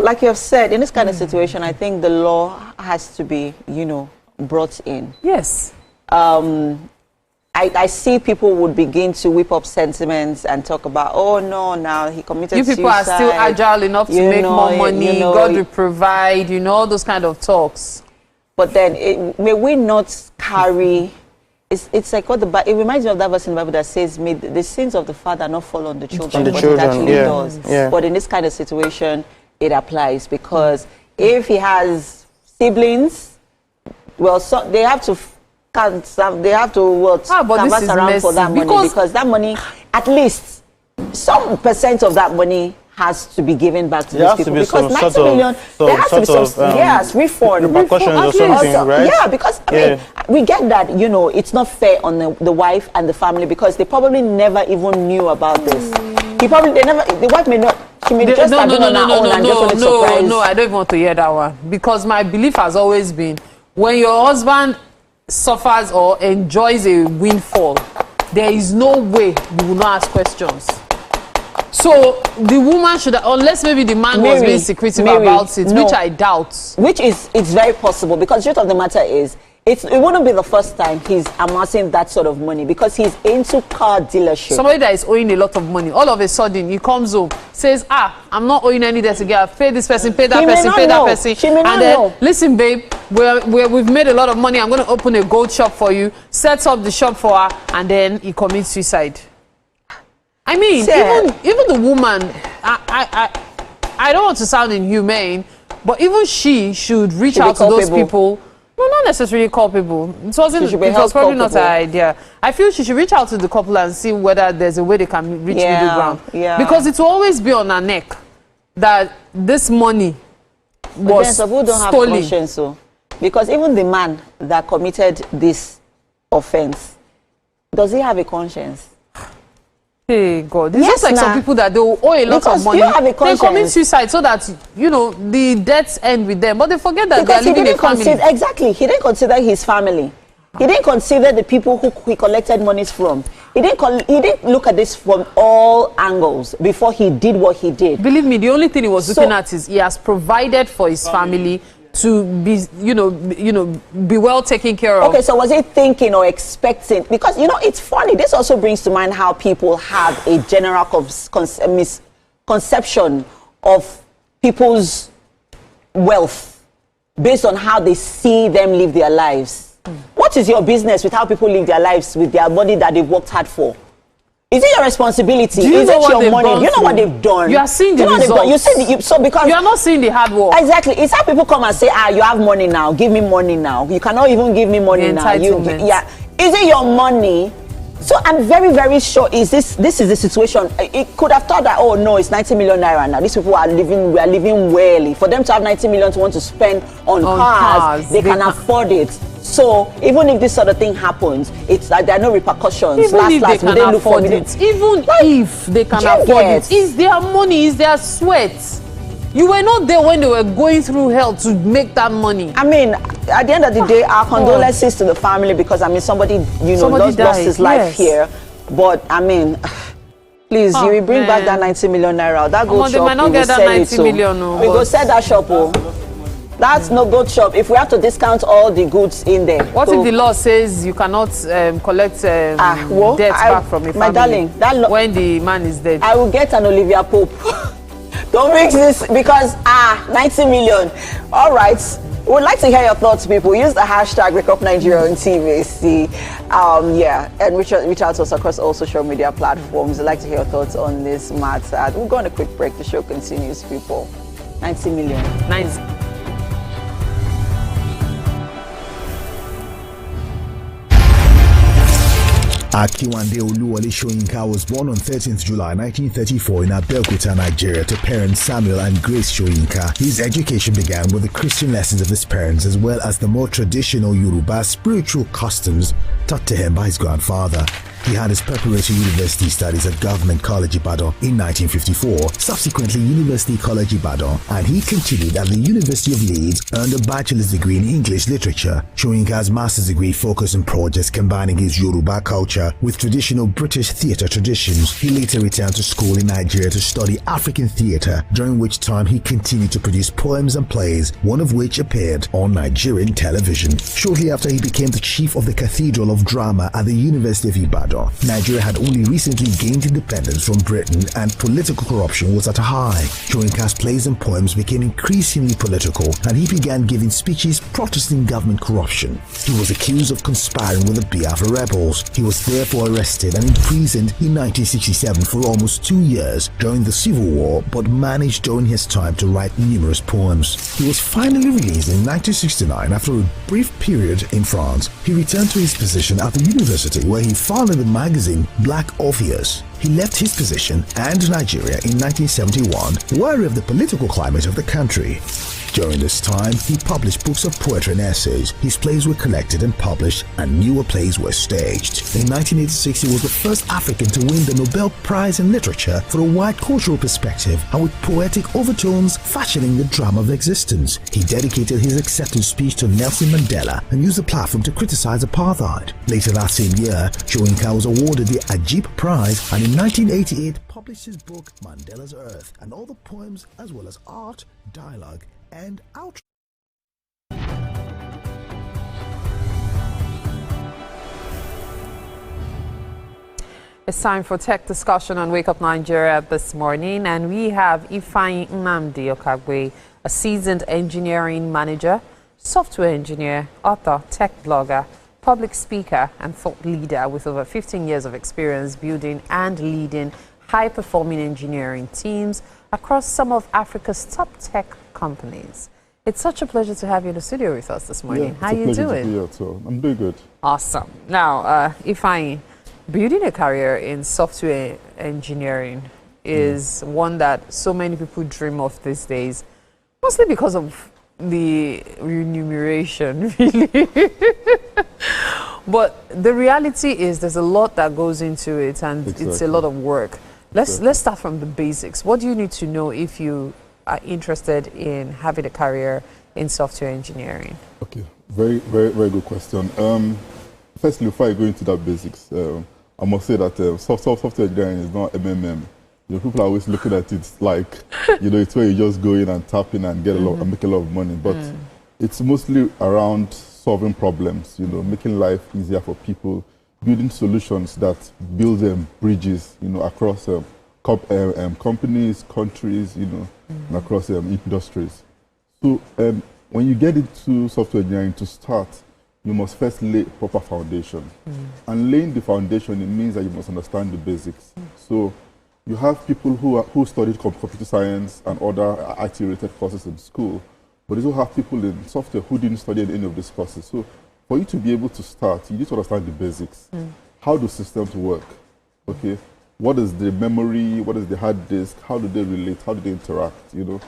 [SPEAKER 1] like you have said, in this kind of situation, I think the law has to be, brought in.
[SPEAKER 22] Yes.
[SPEAKER 1] And I see people would begin to whip up sentiments and talk about, oh no, now he committed suicide.
[SPEAKER 22] You people are still agile enough to make more money, God will provide, all those kind of talks.
[SPEAKER 1] But then, may we not carry, it's like what it reminds me of that verse in the Bible that says, may the sins of the father not fall on the children, but it actually does. Yeah. But in this kind of situation, it applies, because if he has siblings, well, so they have to canvas around for that money, because that money, at least some percent of that money has to be given back to these people, because 90 million, there has to be some refund,
[SPEAKER 16] repercussions or something, right?
[SPEAKER 1] Yeah, because I mean, we get that, it's not fair on the wife and the family, because they probably never even knew about this. The wife may not. She may just have been on her own and just wanted surprise.
[SPEAKER 22] No, I don't even want to hear that one, because my belief has always been, when your husband suffers or enjoys a windfall, there is no way you will not ask questions. So the woman should, unless maybe the man was being secretive about it, which I doubt.
[SPEAKER 1] Which it's very possible, because the truth of the matter is, it wouldn't be the first time he's amassing that sort of money, because he's into car dealership.
[SPEAKER 22] Somebody that is owing a lot of money, all of a sudden he comes home, says, I'm not owing any debt again. I've paid this person, paid that person, paid that person.
[SPEAKER 1] She may not
[SPEAKER 22] know. Listen, babe, we've made a lot of money. I'm going to open a gold shop for you. Sets up the shop for her, and then he commits suicide. I mean, even the woman, I don't want to sound inhumane, but even she should reach out to those people. No, not necessarily call people. It was probably not her idea. I feel she should reach out to the couple and see whether there's a way they can reach middle ground. Yeah. Because it will always be on her neck that this money was stolen. Don't have conscience, so.
[SPEAKER 1] Because even the man that committed this offense, does he have a conscience?
[SPEAKER 22] Hey God, it's just like some people that they owe a lot of money. They commit suicide so that the debts end with them, but they forget that they're living a family.
[SPEAKER 1] Exactly, he didn't consider his family. He didn't consider the people who he collected monies from. He didn't look at this from all angles before he did what he did.
[SPEAKER 22] Believe me, the only thing he was looking at is he has provided for his family to be, be well taken care of.
[SPEAKER 1] Okay, so was he thinking or expecting? Because, it's funny. This also brings to mind how people have a general misconception of people's wealth based on how they see them live their lives. What is your business with how people live their lives with their money that they've worked hard for? Is it your responsibility? Is it your money? Do you know what they've done?
[SPEAKER 22] You are seeing the results.
[SPEAKER 1] Because
[SPEAKER 22] you are not seeing the hard work.
[SPEAKER 1] Exactly. It's how people come and say, you have money now. Give me money now. You cannot even give me money now. Is it your money? So I'm very, very sure this is the situation. It could have thought that, oh no, it's 90 million naira now. These people we are living well. For them to have 90 million to want to spend on cars, they can afford it. So even if this sort of thing happens, it's like there are no repercussions.
[SPEAKER 22] Even if they can afford it, it's their money, it's their sweat. You were not there when they were going through hell to make that money.
[SPEAKER 1] I mean, at the end of the day, our condolences to the family, because somebody lost his life here. But I mean, please, you will bring back that 90 million naira. That gold shop,
[SPEAKER 22] they might not get that 90 million.
[SPEAKER 1] We go sell that shop. That's no gold shop. If we have to discount all the goods in there.
[SPEAKER 22] What if the law says you cannot collect debt back from a family?
[SPEAKER 1] My darling,
[SPEAKER 22] when the man is dead.
[SPEAKER 1] I will get an Olivia Pope. Don't mix this, because 90 million. All right. We would like to hear your thoughts, people. Use the hashtag WakeUpNigeria on TVC. And reach out to us across all social media platforms. I'd like to hear your thoughts on this matter. We'll go on a quick break. The show continues, people. 90 million.
[SPEAKER 22] 90.
[SPEAKER 18] Akiwande Wole Soyinka was born on 13th July 1934 in Abeokuta, Nigeria, to parents Samuel and Grace Soyinka. His education began with the Christian lessons of his parents, as well as the more traditional Yoruba spiritual customs taught to him by his grandfather. He had his preparatory university studies at Government College Ibadan in 1954, subsequently University College Ibadan, and he continued at the University of Leeds, earned a bachelor's degree in English literature. Soyinka's master's degree focused on projects combining his Yoruba culture with traditional British theatre traditions. He later returned to school in Nigeria to study African theatre, during which time he continued to produce poems and plays, one of which appeared on Nigerian television. Shortly after he became the chief of the Cathedral of Drama at the University of Ibadan. Nigeria had only recently gained independence from Britain and political corruption was at a high. Soyinka's plays and poems became increasingly political and he began giving speeches protesting government corruption. He was accused of conspiring with the Biafra rebels. He was therefore arrested and imprisoned in 1967 for almost 2 years during the Civil War, but managed during his time to write numerous poems. He was finally released in 1969 after a brief period in France. He returned to his position at the university where he founded the magazine Black Orpheus. He left his position and Nigeria in 1971, wary of the political climate of the country. During this time, he published books of poetry and essays. His plays were collected and published, and newer plays were staged. In 1986, he was the first African to win the Nobel Prize in Literature for a wide cultural perspective and with poetic overtones fashioning the drama of existence. He dedicated his acceptance speech to Nelson Mandela and used the platform to criticize apartheid. Later that same year, Soyinka was awarded the Ajib Prize and in 1988 published his book Mandela's Earth and all the poems as well as art, dialogue, and out.
[SPEAKER 22] It's time for tech discussion on Wake Up Nigeria this morning, and we have Ifeanyi Nnamdi Okagwe, a seasoned engineering manager, software engineer, author, tech blogger, public speaker, and thought leader with over 15 years of experience building and leading high-performing engineering teams across some of Africa's top tech companies. It's such a pleasure to have you in the studio with us this morning.
[SPEAKER 2] Yeah,
[SPEAKER 22] how are you doing?
[SPEAKER 2] To be here too. I'm doing good.
[SPEAKER 22] Awesome. Now, Ifeanyi, building a career in software engineering is one that so many people dream of these days, mostly because of the remuneration, really. But the reality is there's a lot that goes into it, and it's a lot of work. Let's start from the basics. What do you need to know if you are interested in having a career in software engineering?
[SPEAKER 2] Okay, very good question. Firstly, before I go into that basics, I must say that software engineering is not MMM. You know, people are always looking at it like, you know, it's where you just go in and tap in and get a lot and make a lot of money. But it's mostly around solving problems, you know, making life easier for people, building solutions that build bridges, you know, across companies, countries, you know, and across industries. So when you get into software engineering to start, you must first lay proper foundation. And laying the foundation, it means that you must understand the basics. So you have people who studied computer science and other IT-related courses in school, but you also have people in software who didn't study any of these courses. So for you to be able to start, you need to understand the basics. How do systems work? Okay, what is the memory? What is the hard disk? How do they relate? How do they interact? You know,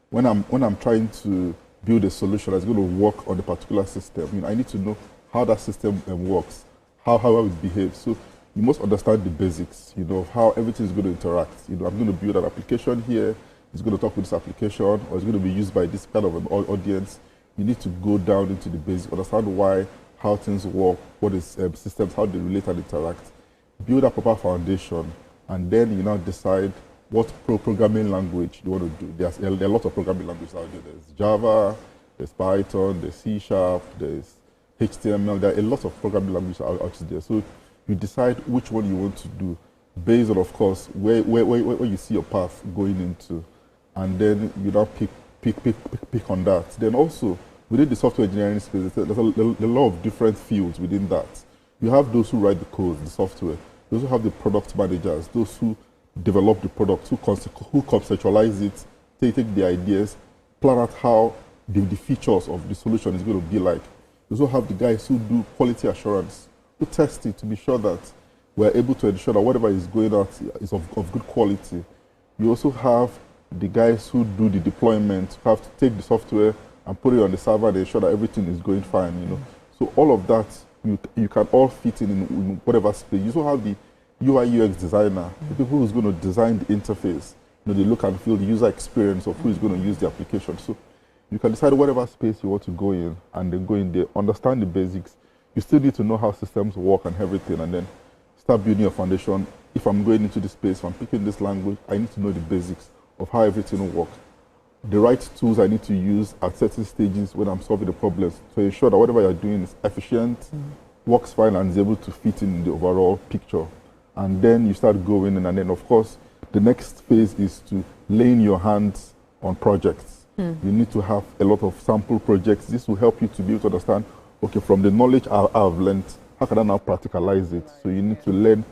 [SPEAKER 2] when I'm trying to build a solution that's going to work on a particular system, you know, I need to know how that system works, how it behaves. So you must understand the basics, you know, of how everything is going to interact. You know, I'm going to build an application here, it's going to talk with this application, or it's going to be used by this kind of an audience. You need to go down into the basics, understand why, how things work, what is systems, how they relate and interact. Build a proper foundation, and then you now decide what programming language you want to do. There are a lot of programming languages out there. There's Java, there's Python, there's C#, there's HTML. There are a lot of programming languages out there. So you decide which one you want to do based on, of course, where you see your path going into. And then you now pick on that. Then also, within the software engineering space, there's a lot of different fields within that. You have those who write the code, the software. Those who have the product managers, those who develop the product, who conceptualize it, take the ideas, plan out how the features of the solution is going to be like. You also have the guys who do quality assurance, who test it to be sure that we're able to ensure that whatever is going out is of good quality. You also have the guys who do the deployment, who have to take the software and put it on the server and ensure that everything is going fine, you know. So all of that you can all fit in whatever space. You also have the UI UX designer, the people who's going to design the interface. They look and feel the user experience of who is going to use the application. So you can decide whatever space you want to go in, and then go in there, understand the basics. You still need to know how systems work and everything, and then start building a foundation. If I'm going into this space, if I'm picking this language, I need to know the basics of how everything will work. The right tools I need to use at certain stages when I'm solving the problems to ensure that whatever you're doing is efficient, works fine, and is able to fit in the overall picture. And then you start going in, and then of course, the next phase is to laying your hands on projects. You need to have a lot of sample projects. This will help you to be able to understand, okay, from the knowledge I've learned, how can I now practicalize it? So you need to learn,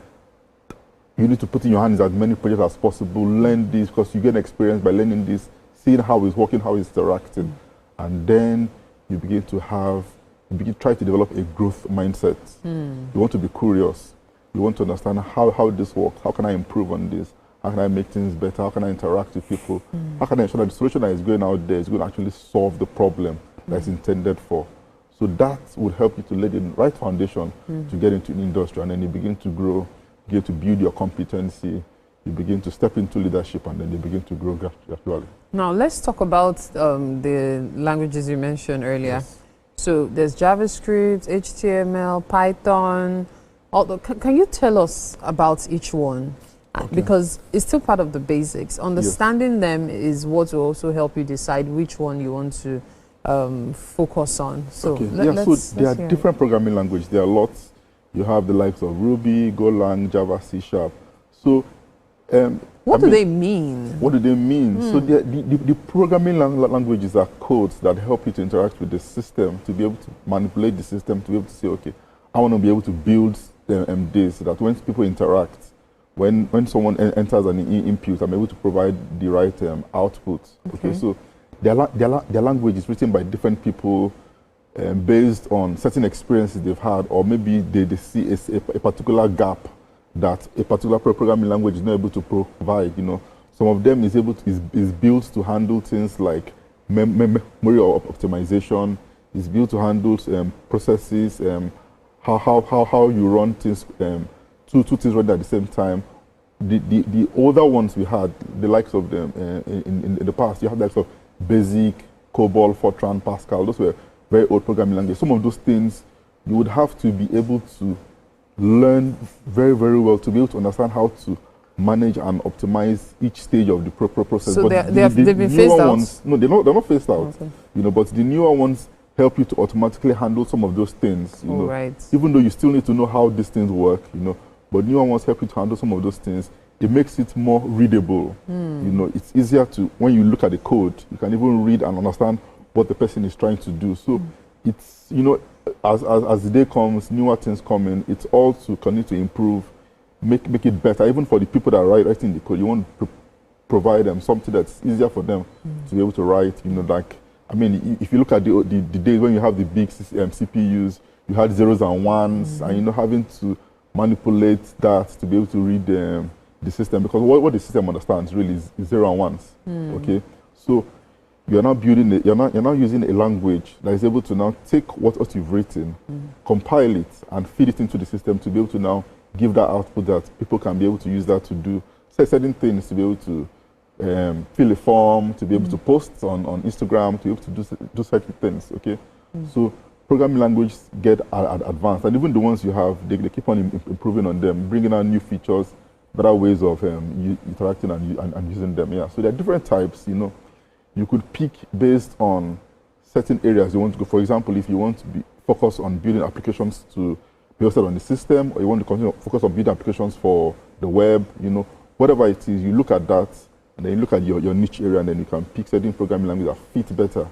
[SPEAKER 2] you need to put in your hands as many projects as possible, learn this, because you get experience by learning this, seeing how it's working, how it's interacting. And then you begin to try to develop a growth mindset. You want to be curious. You want to understand how this works, how can I improve on this? How can I make things better? How can I interact with people? How can I ensure that the solution that is going out there is going to actually solve the problem that's intended for? So that would help you to lay the right foundation to get into the industry, and then you begin to grow, you get to build your competency, you begin to step into leadership, and then you begin to grow gradually.
[SPEAKER 22] Now let's talk about the languages you mentioned earlier.
[SPEAKER 2] Yes.
[SPEAKER 22] So there's JavaScript, HTML, Python. Can you tell us about each one? Okay. Because it's still part of the basics. Understanding them is what will also help you decide which one you want to focus on. So,
[SPEAKER 2] so there are different programming languages. There are lots. You have the likes of Ruby, Golang, Java, C#. So,
[SPEAKER 22] what do they mean?
[SPEAKER 2] What do they mean? So the programming languages are codes that help you to interact with the system, to be able to manipulate the system, to be able to say, okay, I want to be able to build this, so that when people interact, when someone enters an input, I'm able to provide the right output. Okay, so their language is written by different people based on certain experiences they've had, or maybe they see a particular gap that a particular programming language is not able to provide. Some of them is built to handle things like memory optimization. It's built to handle processes, how you run things. Two things running at the same time. The older ones we had, the likes of them in the past, you had the likes of Basic, COBOL, Fortran, Pascal. Those were very old programming languages. Some of those things you would have to be able to learn very, very well to be able to understand how to manage and optimize each stage of the process.
[SPEAKER 22] So
[SPEAKER 2] but
[SPEAKER 22] they've been phased out?
[SPEAKER 2] No, they're not phased out. Okay. But the newer ones help you to automatically handle some of those things.
[SPEAKER 22] Right.
[SPEAKER 2] Even though you still need to know how these things work, but newer ones help you to handle some of those things. It makes it more readable. It's easier to, when you look at the code, you can even read and understand what the person is trying to do. So it's, as the day comes, newer things come in, it's all to continue to improve, make it better. Even for the people that are writing the code, you want to provide them something that's easier for them to be able to write. If you look at the days when you have the big CPUs, you had zeros and ones, and having to manipulate that to be able to read the system, because what the system understands really is zero and ones. Okay, so you're now building you're now using a language that is able to now take what you've written, compile it, and feed it into the system to be able to now give that output that people can be able to use that to do certain things, to be able to fill a form, to be able to post on Instagram, to be able to do certain things. Okay, so programming languages get advanced, and even the ones you have, they keep on improving on them, bringing out new features, better ways of interacting and using them. So there are different types. You could pick based on certain areas you want to go. For example, if you want to be focused on building applications to be hosted on the system, or you want to continue to focus on building applications for the web, whatever it is, you look at that, and then you look at your niche area, and then you can pick certain programming language that fit better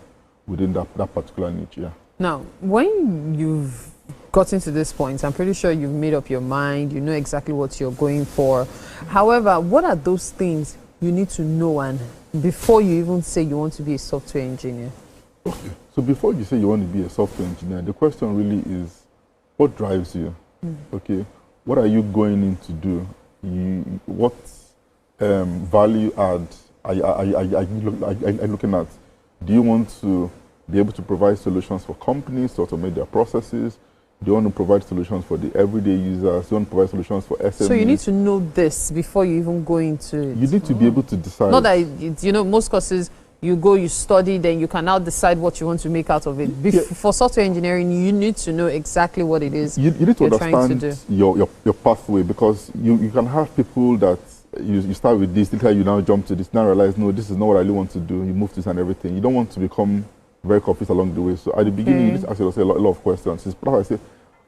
[SPEAKER 2] within that particular niche.
[SPEAKER 22] Now, when you've gotten to this point, I'm pretty sure you've made up your mind, you know exactly what you're going for. However, what are those things you need to know and before you even say you want to be a software engineer?
[SPEAKER 2] Okay. So before you say you want to be a software engineer, the question really is, what drives you? Okay. What are you going in to do? What value add are you looking at? Do you want to be able to provide solutions for companies to automate their processes? They want to provide solutions for the everyday users. They want to provide solutions for SMEs.
[SPEAKER 22] So you need to know this before you even go into it.
[SPEAKER 2] You need to be able to decide.
[SPEAKER 22] Not that, you know, most courses, you go, you study, then you can now decide what you want to make out of it. For software engineering, you need to know exactly what it is
[SPEAKER 2] you need to understand
[SPEAKER 22] to do.
[SPEAKER 2] Your pathway, because you can have people that you start with this, later you now jump to this, now realize, no, this is not what I really want to do. You move to this and everything. You don't want to become very confused along the way. So at the beginning, you need to ask yourself a lot of questions. It's I say,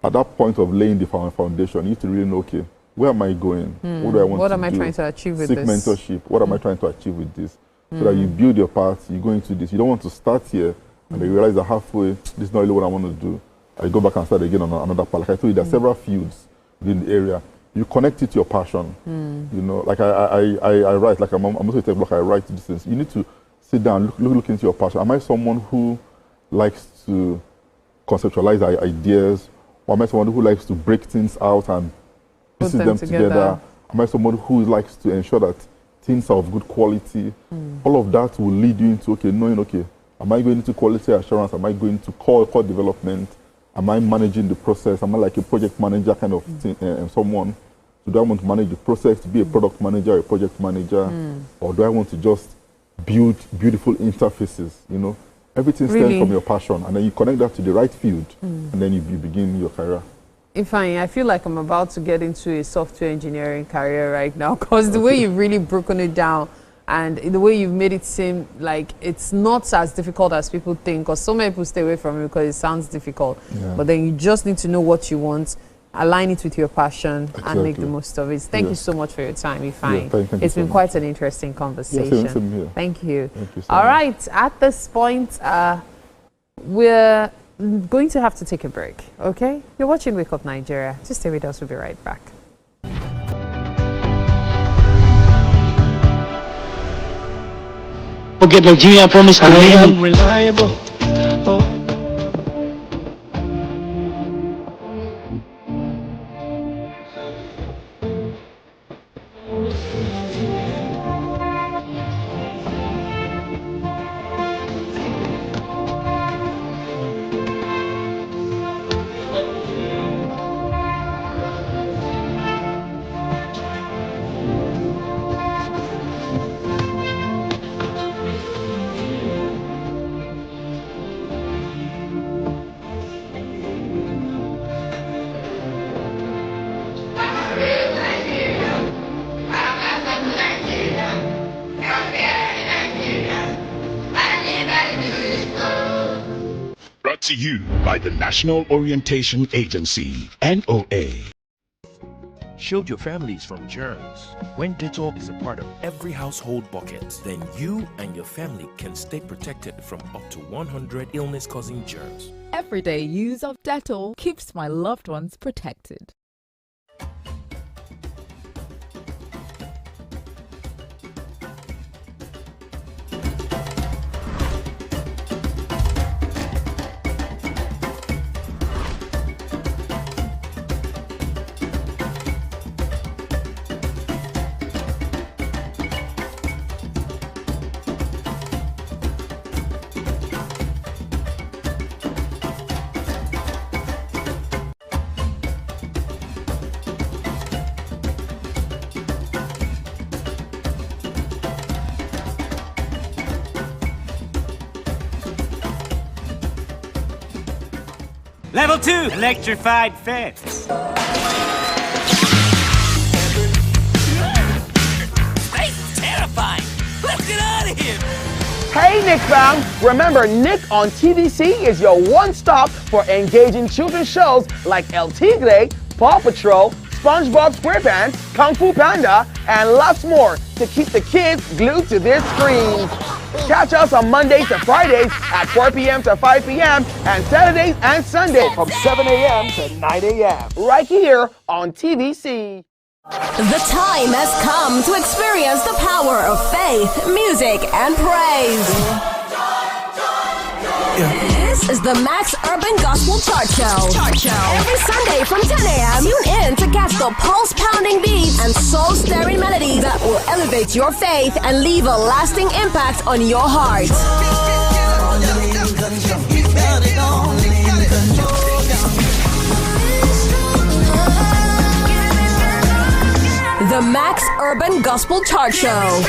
[SPEAKER 2] at that point of laying the foundation, you need to really know, okay, where am I going? What do I want to do?
[SPEAKER 22] What am I trying to achieve with
[SPEAKER 2] Seek
[SPEAKER 22] this?
[SPEAKER 2] mentorship. What am I trying to achieve with this? So that you build your path, you go into this. You don't want to start here and then you realize that halfway, this is not really what I want to do. I go back and start again on another path. Like I told you, there are several fields within the area. You connect it to your passion. You know, like I write, like I'm also a tech blogger, I write these things. You need to sit down, look into your passion. Am I someone who likes to conceptualize ideas? Or am I someone who likes to break things out and pieces them together? Am I someone who likes to ensure that things are of good quality? All of that will lead you into, okay, knowing, okay, am I going into quality assurance? Am I going to core development? Am I managing the process? Am I like a project manager kind of thing, someone? So do I want to manage the process, to be a product manager, a project manager? Or do I want to just build beautiful interfaces, you know? Everything stems from your passion, and then you connect that to the right field, and then you begin your career.
[SPEAKER 22] I feel like I'm about to get into a software engineering career right now, because the way you've really broken it down and the way you've made it seem like it's not as difficult as people think, because so many people stay away from it because it sounds difficult. But then you just need to know what you want, align it with your passion, and make the most of it. Thank you so much for your time, Ifeanyi. It's been quite an interesting conversation. Thank you. All right, at this point, we're going to have to take a break, okay? You're watching Wake Up Nigeria. Just stay with us, we'll be right back.
[SPEAKER 4] Forget Nigeria, promise to be reliable.
[SPEAKER 5] To you by the National Orientation Agency, NOA.
[SPEAKER 23] Shield your families from germs. When Dettol is a part of every household bucket, then you and your family can stay protected from up to 100 illness-causing germs.
[SPEAKER 24] Everyday use of Dettol keeps my loved ones protected.
[SPEAKER 25] Level 2, electrified fence.
[SPEAKER 26] Space terrifying. Let's get out of here.
[SPEAKER 27] Hey Nick fam! Remember, Nick on TVC is your one-stop for engaging children's shows like El Tigre, Paw Patrol, SpongeBob SquarePants, Kung Fu Panda, and lots more to keep the kids glued to their screens. Catch us on Mondays to Fridays at 4 p.m. to 5 p.m. and Saturdays and Sundays from 7 a.m. to 9 a.m. right here on TVC.
[SPEAKER 17] The time has come to experience the power of faith, music, and praise. This is the Max Urban Gospel Chart Show. Every Sunday from 10 a.m. Tune in to catch the pulse-pounding beats and soul-stirring melodies that will elevate your faith and leave a lasting impact on your heart. Urban Gospel Chart Show.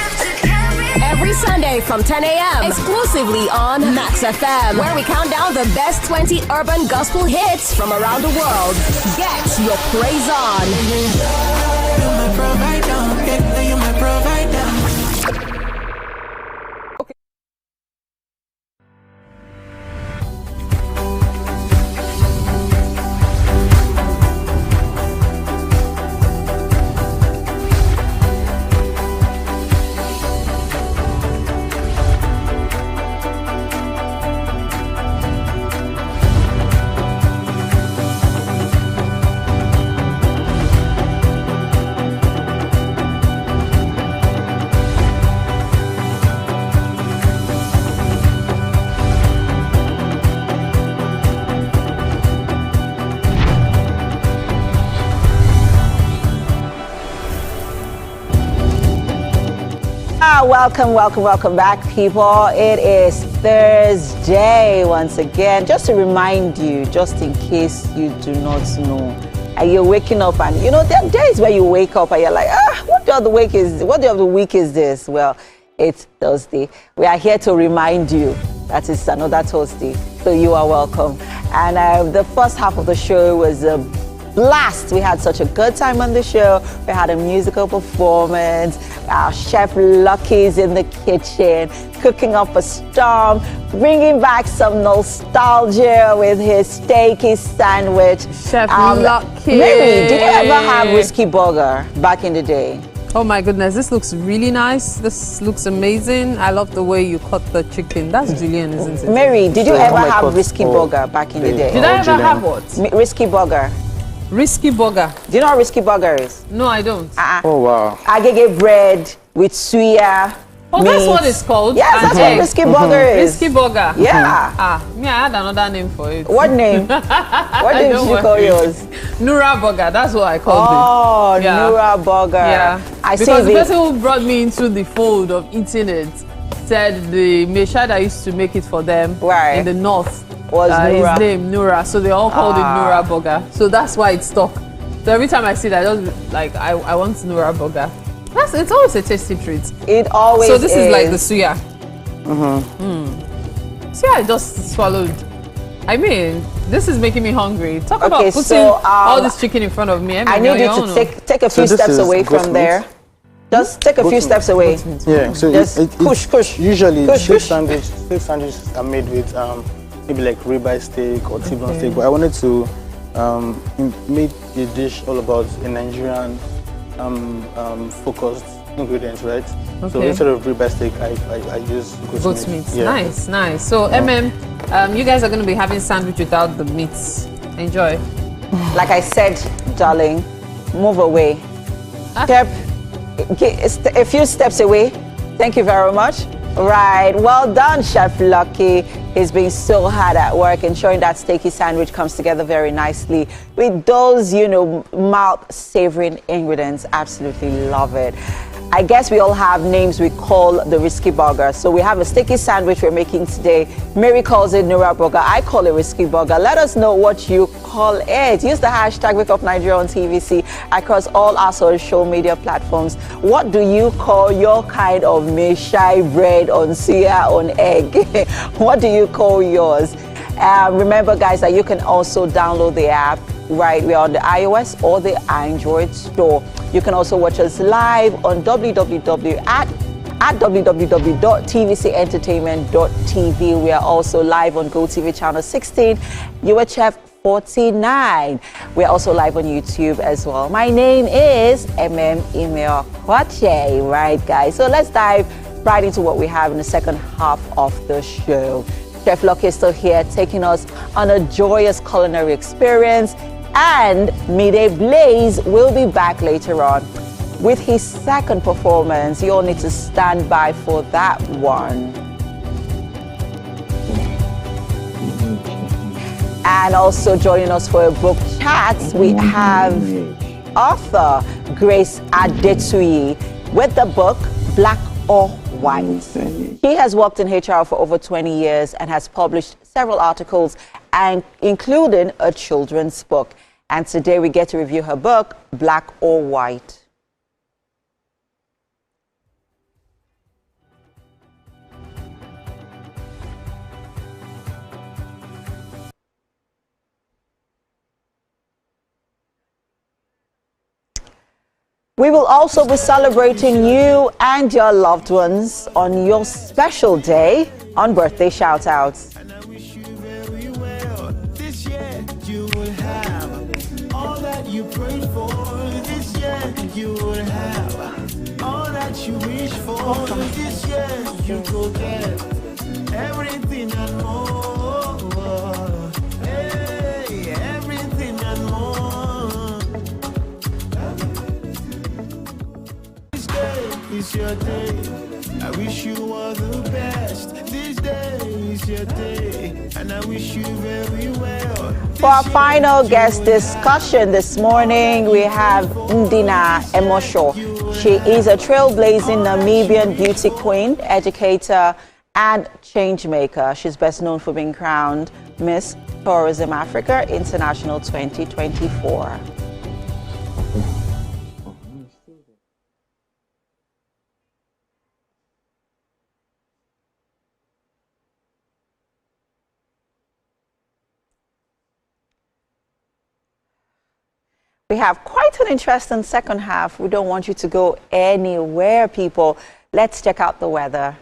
[SPEAKER 17] Every Sunday from 10 a.m. exclusively on Max FM, where we count down the best 20 urban gospel hits from around the world. Get your praise on.
[SPEAKER 6] You're my provider. You're my provider.
[SPEAKER 1] Welcome back, people. It is Thursday once again. Just to remind you, just in case you do not know, and you're waking up and there are days where you wake up and you're like, what day of the week is this? Well, it's Thursday. We are here to remind you that it's another Thursday, so you are welcome. And the first half of the show was a blast. We had such a good time on the show. We had a musical performance. Our chef Lucky's in the kitchen, cooking up a storm, bringing back some nostalgia with his steaky sandwich.
[SPEAKER 22] Chef Lucky.
[SPEAKER 1] Mary, did you ever have Risky Burger back in the day?
[SPEAKER 22] Oh my goodness, this looks really nice. This looks amazing. I love the way you cut the chicken. That's Julian, isn't it?
[SPEAKER 1] Mary, did you ever have Risky Burger back in the day?
[SPEAKER 22] Did I ever have what?
[SPEAKER 1] Risky Burger.
[SPEAKER 22] Risky Burger.
[SPEAKER 1] Do you know what Risky Burger is?
[SPEAKER 22] No, I don't.
[SPEAKER 1] Oh, wow. Agege bread with suya.
[SPEAKER 22] Oh,
[SPEAKER 1] meat.
[SPEAKER 22] That's what it's called?
[SPEAKER 1] Yes, that's what Risky Burger is.
[SPEAKER 22] Risky Burger.
[SPEAKER 1] Yeah.
[SPEAKER 22] Me, I had another name for it.
[SPEAKER 1] What name? What name did you call yours?
[SPEAKER 22] Nura Burger. That's what I called it.
[SPEAKER 1] Oh, Nura Burger.
[SPEAKER 22] Yeah.
[SPEAKER 1] I see.
[SPEAKER 22] Because the person who brought me into the fold of eating it said the Mesha that used to make it for them in the north
[SPEAKER 1] was Nura.
[SPEAKER 22] His name Nura, so they all called it Nura Burger. So that's why it stuck. So every time I see that, I just like I want Nura Burger. It's always a tasty treat.
[SPEAKER 1] It always.
[SPEAKER 22] So this is like the suya.
[SPEAKER 1] See,
[SPEAKER 22] I just swallowed. I mean, this is making me hungry. Talk about putting all this chicken in front of me.
[SPEAKER 1] I need you to take a few steps away from there. Just take a few steps away.
[SPEAKER 16] Yeah, so
[SPEAKER 1] just push.
[SPEAKER 16] Usually, steak sandwiches are made with maybe like ribeye steak or T-bone steak. But I wanted to make a dish all about a Nigerian focused ingredients, right?
[SPEAKER 22] Okay.
[SPEAKER 16] So instead of ribeye steak, I use goat's meat.
[SPEAKER 22] Yeah. Nice. So you guys are going to be having sandwich without the meats. Enjoy.
[SPEAKER 1] Like I said, darling, move away. A few steps away. Thank you very much. Right, well done, Chef Lucky. He's been so hard at work ensuring that steaky sandwich comes together very nicely with those, mouth-savoring ingredients. Absolutely love it. I guess we all have names we call the Risky Burger. So we have a steaky sandwich we're making today. Mary calls it Nura Burger. I call it Risky Burger. Let us know what you call it. Use the hashtag Wake Up Nigeria on TVC across all our social media platforms. What do you call your kind of meshai bread on suya on egg? What do you call yours? Remember, guys, that you can also download the app. Right, we're on the iOS or the Android store. You can also watch us live on www.tvcentertainment.tv. We are also live on GOTV channel 16, UHF 49. We're also live on YouTube as well. My name is Imeo Kwache. Right, guys, so let's dive right into what we have in the second half of the show. Chef Lucky is still here, taking us on a joyous culinary experience. And Midday Blaze will be back later on with his second performance. You all need to stand by for that one. And also joining us for a book chat, we have author Grace Adetuyi with the book Black or White. She has worked in HR for over 20 years and has published several articles, and including a children's book. And today we get to review her book, Black or White. We will also be celebrating you and your loved ones on your special day on Birthday Shoutouts.
[SPEAKER 6] This year you will have all that you prayed for. This year you will have all that you wish for. This year you go get everything and more. Hey, everything and more. This day is your day. I wish you all the best. This day is your day, and I wish you very well.
[SPEAKER 1] For our final guest discussion this morning, we have Ndina Emosho. She is a trailblazing Namibian beauty queen, educator, and change maker. She's best known for being crowned Miss Tourism Africa International 2024. We have quite an interesting second half. We don't want you to go anywhere, people. Let's check out the weather.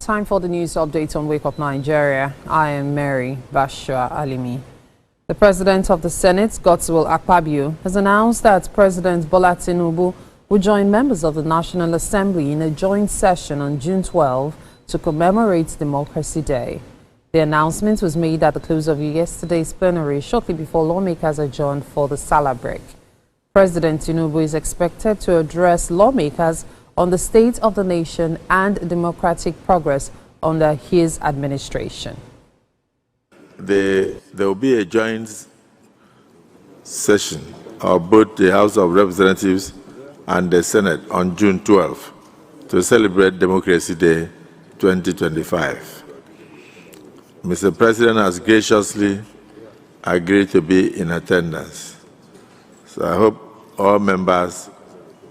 [SPEAKER 22] Time for the news update on Wake Up Nigeria. I am Mary Bashua Alimi. The President of the Senate, Godswill Akpabio, has announced that President Bola Tinubu will join members of the National Assembly in a joint session on June 12 to commemorate Democracy Day. The announcement was made at the close of yesterday's plenary shortly before lawmakers adjourned for the Salah break. President Tinubu is expected to address lawmakers on the state of the nation and democratic progress under his administration.
[SPEAKER 7] There will be a joint session of both the House of Representatives and the Senate on June 12 to celebrate Democracy Day 2025. Mr. President has graciously agreed to be in attendance. So I hope all members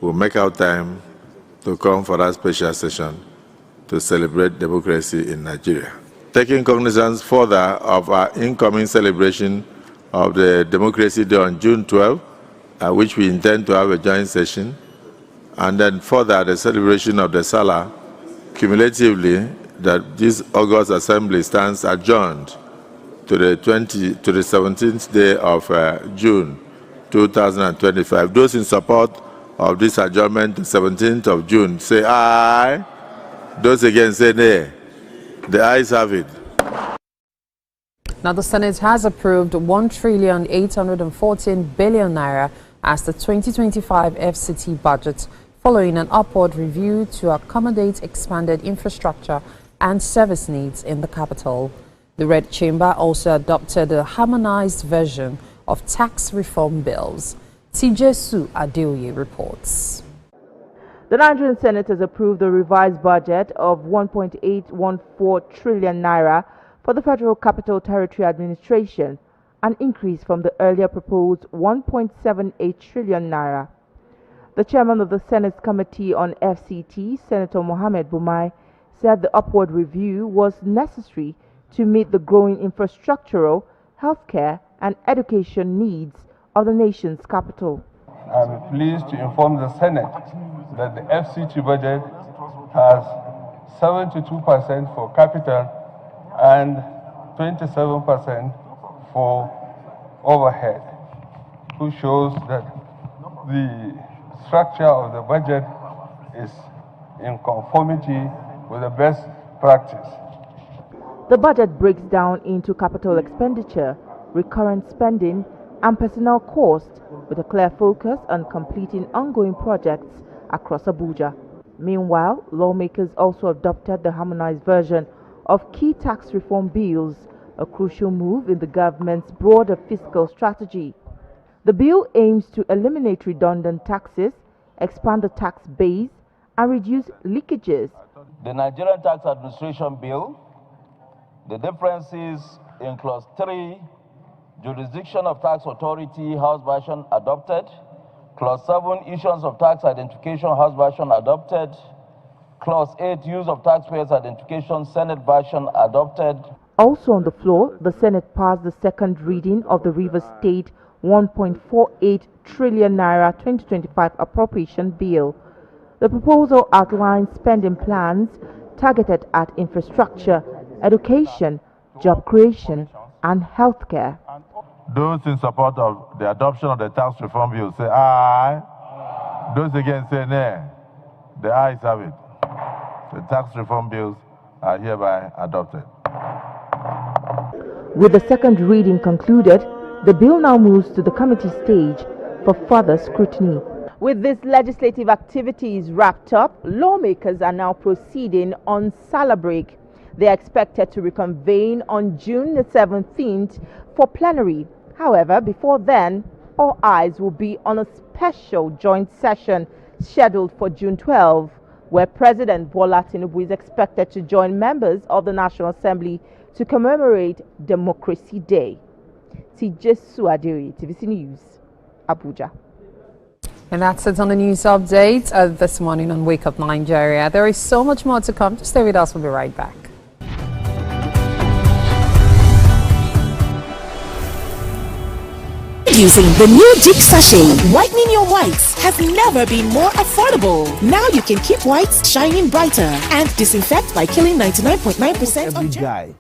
[SPEAKER 7] will make out time to come for that special session to celebrate democracy in Nigeria. Taking cognizance further of our incoming celebration of the Democracy Day on June 12, which we intend to have a joint session, and then further the celebration of the Salah, cumulatively that this August Assembly stands adjourned to the 17th day of June 2025. Those in support of this adjournment to 17th of June, say aye. Those against say nay. The ayes have it.
[SPEAKER 22] Now, the Senate has approved 1,814 billion naira as the 2025 FCT budget, following an upward review to accommodate expanded infrastructure and service needs in the capital. The Red Chamber also adopted a harmonized version of tax reform bills. Tijesu Adeoye reports.
[SPEAKER 3] The Nigerian Senate has approved a revised budget of 1.814 trillion naira for the Federal Capital Territory Administration, an increase from the earlier proposed 1.78 trillion naira. The chairman of the Senate's Committee on FCT, Senator Mohammed Bumai, said the upward review was necessary to meet the growing infrastructural, healthcare, and education needs of the nation's capital.
[SPEAKER 8] I'm pleased to inform the Senate that the FCT budget has 72% for capital and 27% for overhead, which shows that the structure of the budget is in conformity with the best practice.
[SPEAKER 3] The budget breaks down into capital expenditure, recurrent spending, and personnel costs, with a clear focus on completing ongoing projects across Abuja. Meanwhile, lawmakers also adopted the harmonized version of key tax reform bills, a crucial move in the government's broader fiscal strategy. The bill aims to eliminate redundant taxes, expand the tax base, and reduce leakages.
[SPEAKER 9] The Nigerian Tax Administration Bill, the differences in Clause 3, Jurisdiction of Tax Authority, House version adopted. Clause 7, Issuance of Tax Identification, House version adopted. Clause 8, Use of Taxpayers' Identification, Senate version adopted.
[SPEAKER 3] Also on the floor, the Senate passed the second reading of the Rivers State 1.48 trillion naira 2025 appropriation bill. The proposal outlines spending plans targeted at infrastructure, education, job creation, and healthcare.
[SPEAKER 8] Those in support of the adoption of the tax reform bill say aye. Those against say nay. The ayes have it. The tax reform bills are hereby adopted.
[SPEAKER 3] With the second reading concluded, the bill now moves to the committee stage for further scrutiny. With these legislative activities wrapped up, lawmakers are now proceeding on Salah break. They are expected to reconvene on June the 17th for plenary. However, before then, all eyes will be on a special joint session scheduled for June 12, where President Bola Tinubu is expected to join members of the National Assembly to commemorate Democracy Day. Tijesu Adeoye, TVC News, Abuja.
[SPEAKER 22] And that's it on the news update this morning on Wake Up Nigeria. There is so much more to come. Just stay with us. We'll be right back.
[SPEAKER 10] Using the new Deep Sachet, whitening your whites has never been more affordable. Now you can keep whites shining brighter and disinfect by killing 99.9% of
[SPEAKER 12] every guy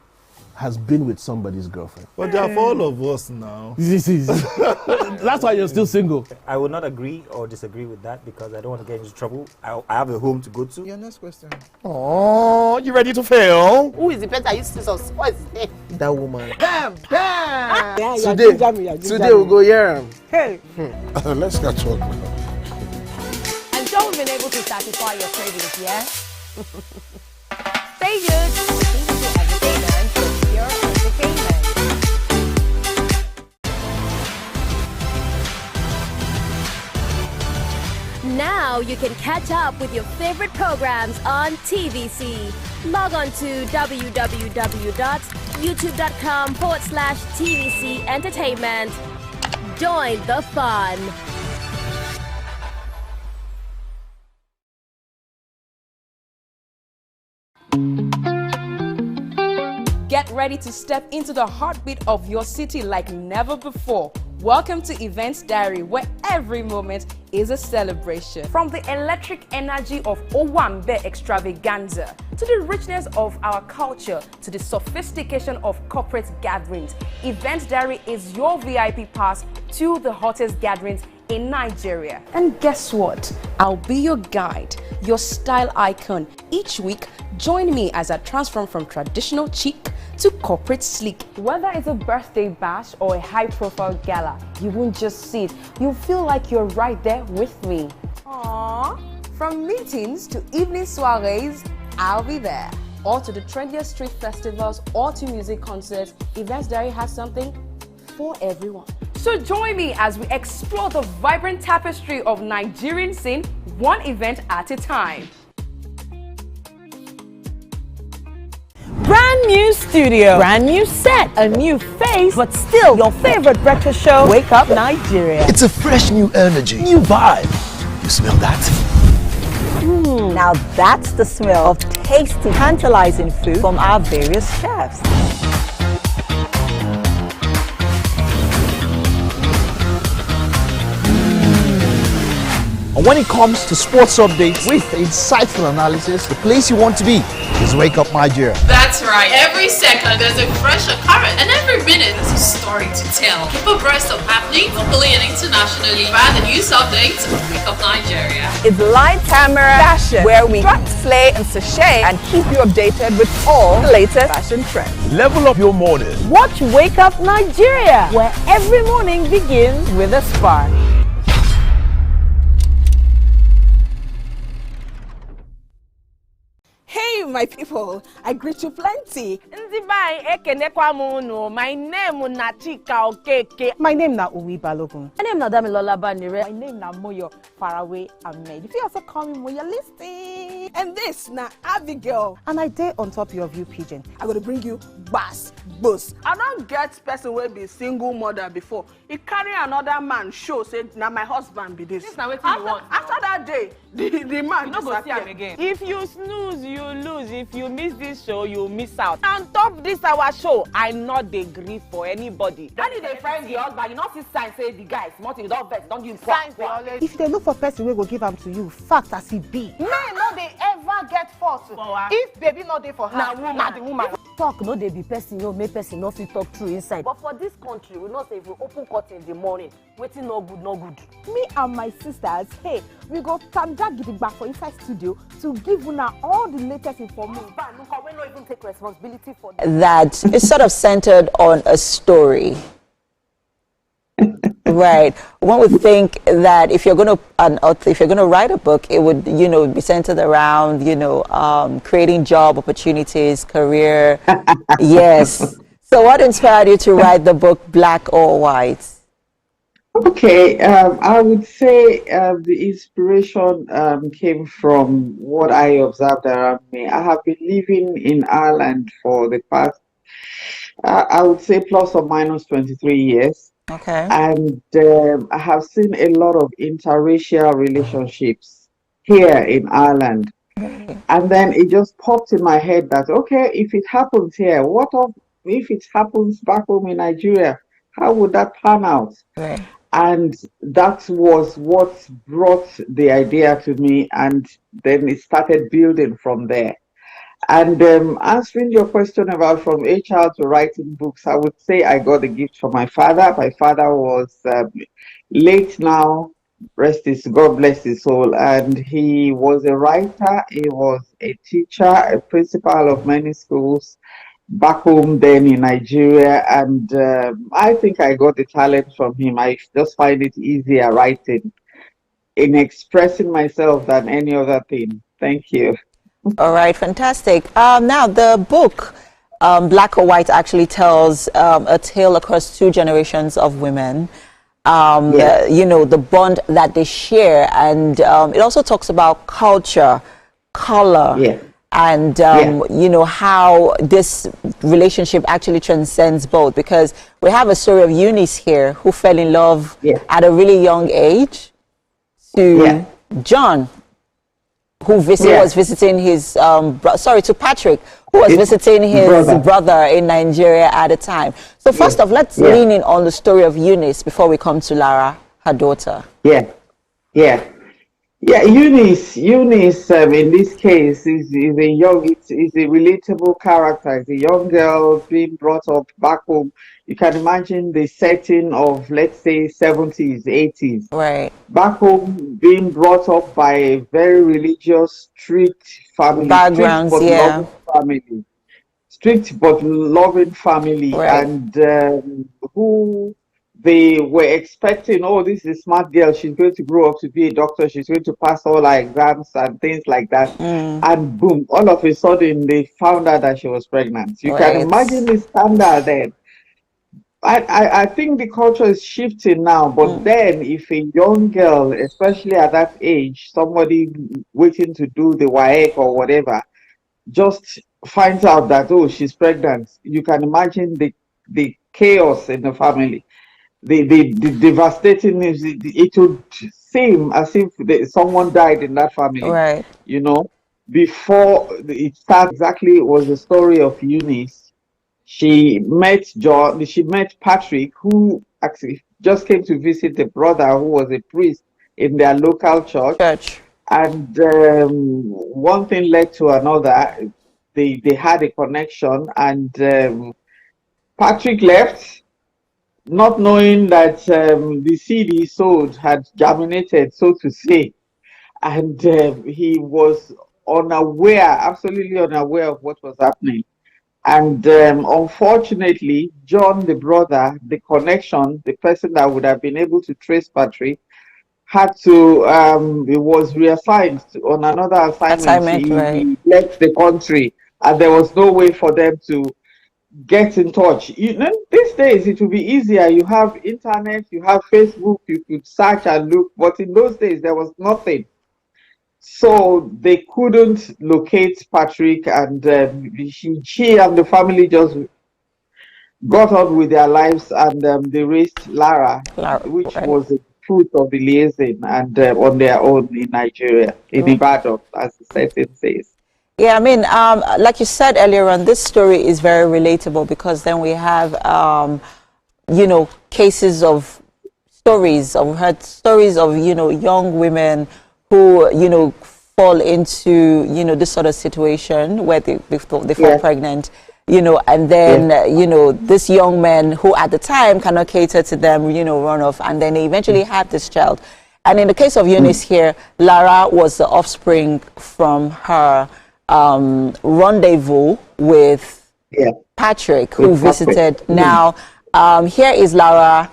[SPEAKER 12] has been with somebody's girlfriend.
[SPEAKER 13] But they're for all of us now.
[SPEAKER 12] That's why you're still single.
[SPEAKER 14] I would not agree or disagree with that because I don't want to get into trouble. I have a home to go to.
[SPEAKER 13] Your next question.
[SPEAKER 12] Oh, you ready to fail?
[SPEAKER 20] Who is the person you see us? What is his name?
[SPEAKER 12] That woman.
[SPEAKER 20] Bam! Bam! Yeah,
[SPEAKER 12] Today we'll go here.
[SPEAKER 20] Hey!
[SPEAKER 12] Let's catch up.
[SPEAKER 11] I'm sure we've been able to satisfy your cravings, yeah? Stay good. Entertainment for pure entertainment.
[SPEAKER 17] Now you can catch up with your favorite programs on TVC. Log on to www.youtube.com/TVC Entertainment. Join the fun.
[SPEAKER 15] Get ready to step into the heartbeat of your city like never before. Welcome to Events Diary, where every moment is a celebration. From the electric energy of Owambe extravaganza, to the richness of our culture, to the sophistication of corporate gatherings, Events Diary is your VIP pass to the hottest gatherings in Nigeria. And guess what? I'll be your guide, your style icon. Each week, join me as I transform from traditional chic to corporate sleek. Whether it's a birthday bash or a high-profile gala, you won't just see it. You'll feel like you're right there with me. Aww. From meetings to evening soirees, I'll be there. Or to the trendiest street festivals or to music concerts, Events Diary has something for everyone. So join me as we explore the vibrant tapestry of Nigerian scene, one event at a time.
[SPEAKER 3] Brand new studio, brand new set, a new face, but still your favorite breakfast show, Wake Up Nigeria.
[SPEAKER 2] It's a fresh new energy, new vibe. You smell that?
[SPEAKER 1] Now that's the smell of tasty, tantalizing food from our various chefs.
[SPEAKER 2] And when it comes to sports updates with insightful analysis, the place you want to be is Wake Up Nigeria.
[SPEAKER 4] That's right. Every second there's a fresh occurrence, and every minute there's a story to tell. Keep abreast of happening locally and internationally via the news updates of Wake Up Nigeria.
[SPEAKER 1] It's light camera fashion, where we cut, slay, and sachet and keep you updated with all the latest fashion trends.
[SPEAKER 2] Level up your morning.
[SPEAKER 3] Watch Wake Up Nigeria, where every morning begins with a spark.
[SPEAKER 5] Hey, my people, I greet you plenty.
[SPEAKER 3] My name is Nachika Okeke.
[SPEAKER 5] My name na Uwi Balogun.
[SPEAKER 11] My name na Damilola Banire.
[SPEAKER 5] My name na Moyo Faraway Ahmed. If you also call me Moyo, listen. And this na Abigail. And I dare on top your view pigeon. I'm going to bring you bass, boost. I don't get person will be single mother before. He carry another man show, say, now my husband be this.
[SPEAKER 3] This na wetin you want.
[SPEAKER 5] After that day, the man
[SPEAKER 3] you no go see him again. If you snooze, you lose. If you miss this show, you miss out. On top this our show, I not dey gree for anybody.
[SPEAKER 11] When you dey friend the husband, you not see sign say the guy small thing, you don't vex, don't give him signs.
[SPEAKER 5] If they look for person we go give them to you, fact as he be.
[SPEAKER 20] Men no dey ever get fault. If baby no dey for her, na the woman.
[SPEAKER 11] Talk no dey be person, no make person no fit talk true inside. But for this country, we know say if we open curtain in the morning, waiting no good, no good.
[SPEAKER 5] Me and my sisters, hey, we go tanda gidigba for inside studio to give una all the latest information.
[SPEAKER 11] We no even take responsibility for
[SPEAKER 1] that is sort of centered on a story. Right. One would think that if you're going to write a book, it would, be centered around, creating job opportunities, career. Yes. So what inspired you to write the book Black or White?
[SPEAKER 18] Okay, I would say the inspiration came from what I observed around me. I have been living in Ireland for the past, I would say plus or minus 23 years.
[SPEAKER 1] Okay.
[SPEAKER 18] And I have seen a lot of interracial relationships here in Ireland.
[SPEAKER 1] Okay.
[SPEAKER 18] And then it just popped in my head that, okay, if it happens here, what if it happens back home in Nigeria? How would that pan out?
[SPEAKER 1] Right.
[SPEAKER 18] And that was what brought the idea to me, and then it started building from there. And answering your question about from HR to writing books, I would say I got a gift from my father. My father was late now, God bless his soul, and he was a writer, he was a teacher, a principal of many schools back home then in Nigeria, and I think I got the talent from him. I just find it easier writing in expressing myself than any other thing. Thank you.
[SPEAKER 1] All right, fantastic. Now the book Black or White actually tells a tale across two generations of women.
[SPEAKER 18] Yes.
[SPEAKER 1] The bond that they share, and it also talks about culture, color.
[SPEAKER 18] Yeah.
[SPEAKER 1] And how this relationship actually transcends both, because we have a story of Eunice here who fell in love at a really young age to John, who was visiting his to Patrick, who was visiting his brother in Nigeria at the time. So first off, let's lean in on the story of Eunice before we come to Lara, her daughter.
[SPEAKER 18] Yeah. Yeah, Eunice, in this case is a young, it's a relatable character. It's a young girl being brought up back home. You can imagine the setting of, let's say, 70s, 80s.
[SPEAKER 1] Right.
[SPEAKER 18] Back home, being brought up by a very religious, strict family, strict
[SPEAKER 1] Backgrounds,
[SPEAKER 18] but
[SPEAKER 1] yeah.
[SPEAKER 18] loving family, strict but loving family,
[SPEAKER 1] Right.
[SPEAKER 18] and who they were expecting, oh, this is a smart girl, she's going to grow up to be a doctor, she's going to pass all her exams and things like that. And boom, all of a sudden they found out that she was pregnant. You can
[SPEAKER 1] Right.
[SPEAKER 18] imagine the standard then. I think the culture is shifting now, but then if a young girl, especially at that age, somebody waiting to do the WAEC or whatever, just finds out that, oh, she's pregnant, you can imagine the chaos in the family, the devastating news. It would seem as if someone died in that family.
[SPEAKER 1] Right.
[SPEAKER 18] You know, before it started, exactly, it was the story of Eunice. She met John. She met Patrick, who actually just came to visit the brother who was a priest in their local church. And one thing led to another. They had a connection, and Patrick left, not knowing that the seed he sowed had germinated, so to say, and he was unaware, absolutely unaware of what was happening. And unfortunately, John, the brother, the connection, the person that would have been able to trace Patrick, had to, he was reassigned on another assignment.
[SPEAKER 1] Right.
[SPEAKER 18] He left the country, and there was no way for them to get in touch. You know, these days it will be easier. You have internet, you have Facebook, you could search and look, but in those days there was nothing. So they couldn't locate Patrick, and she and the family just got on with their lives, and they raised Lara, which was the fruit of the liaison, and on their own in Nigeria, in Ibadan, as the setting says.
[SPEAKER 1] Yeah, I mean, like you said earlier on, this story is very relatable because then we have, you know, cases of stories of, you know, young women who, you know, fall into, you know, this sort of situation where they fall pregnant, you know, and then, you know, this young man who at the time cannot cater to them, you know, run off, and then they eventually have this child. And in the case of Eunice here, Lara was the offspring from her rendezvous with Patrick, who visited. Now, here is Lara.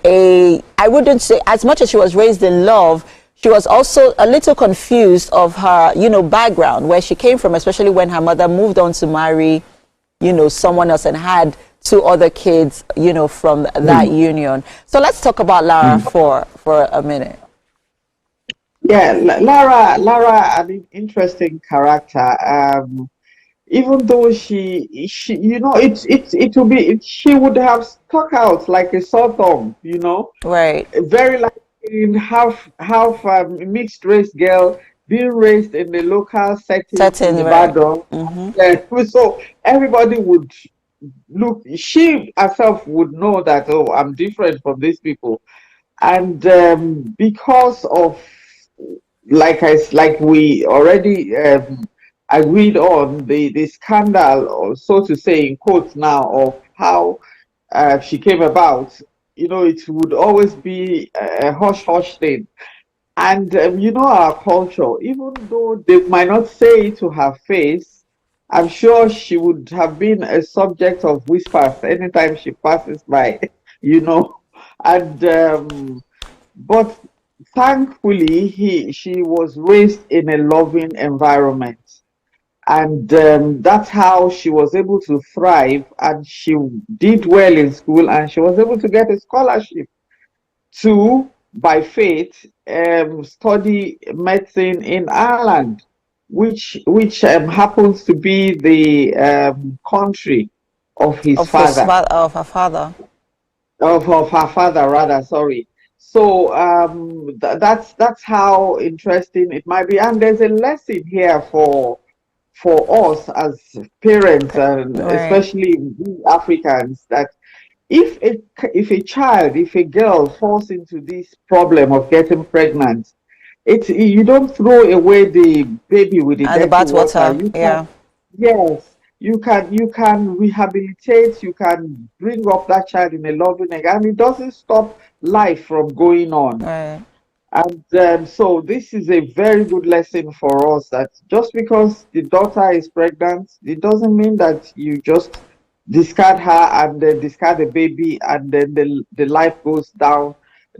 [SPEAKER 1] I wouldn't say, as much as she was raised in love, she was also a little confused of her, you know, background, where she came from, especially when her mother moved on to marry, you know, someone else and had 2 other kids, you know, from that union. So let's talk about Lara for a minute.
[SPEAKER 18] Yeah, Lara, an interesting character. Even though she, you know, it will be, she would have stuck out like a sore thumb, you know.
[SPEAKER 1] Right.
[SPEAKER 18] Very like half mixed race girl being raised in the local setting in Ibadan. So everybody would look. She herself would know that, oh, I'm different from these people, and because of, like we already agreed on, the scandal, or so to say, in quotes now, of how she came about, you know, it would always be a hush-hush thing. And you know, our culture, even though they might not say it to her face, I'm sure she would have been a subject of whispers anytime she passes by, you know. And but thankfully, she was raised in a loving environment, and that's how she was able to thrive, and she did well in school, and she was able to get a scholarship to, by faith, study medicine in Ireland, which happens to be the country of his father.
[SPEAKER 1] Of her father.
[SPEAKER 18] Of her father, rather, sorry. So that's how interesting it might be, and there's a lesson here for us as parents, and especially we Africans, that if a child, if a girl falls into this problem of getting pregnant, You don't throw away the baby with the dirty water. Yes, you can rehabilitate. You can bring up that child in a loving way, and it doesn't stop life from going on.
[SPEAKER 1] Right.
[SPEAKER 18] And so this is a very good lesson for us, that just because the daughter is pregnant, it doesn't mean that you just discard her and then discard the baby, and then the life goes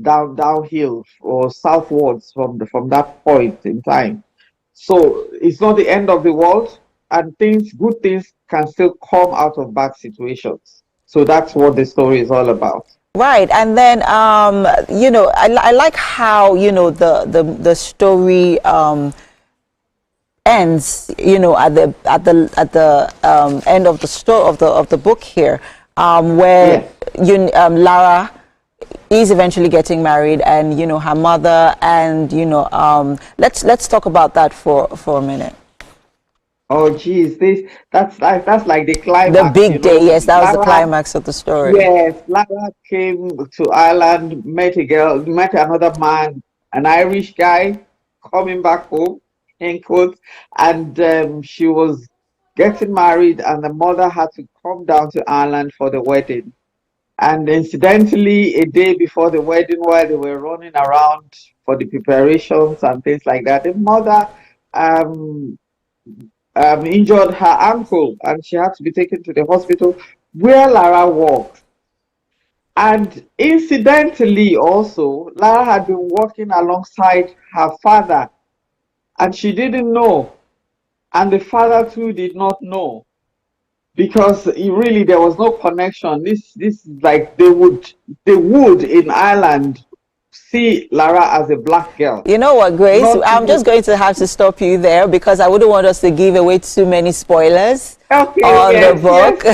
[SPEAKER 18] downhill or southwards from that point in time. So it's not the end of the world, and good things can still come out of bad situations. So that's what the story is all about.
[SPEAKER 1] Right, and then I like how the story ends. At the end of the story of the book here, where Lara is eventually getting married, and her mother, and let's talk about that for a minute.
[SPEAKER 18] Oh geez, that's like the climax.
[SPEAKER 1] The big day, yes, that was the climax of the story.
[SPEAKER 18] Yes, Lara came to Ireland, met another man, an Irish guy, coming back home, in quotes, and she was getting married, and the mother had to come down to Ireland for the wedding. And incidentally, a day before the wedding, while they were running around for the preparations and things like that, the mother injured her ankle, and she had to be taken to the hospital where Lara works. And incidentally also, Lara had been working alongside her father, and she didn't know, and the father too did not know, because there was no connection. This is like they would in Ireland see Lara as a black girl.
[SPEAKER 1] You know what, Grace? I'm just going to have to stop you there, because I wouldn't want us to give away too many spoilers on the book.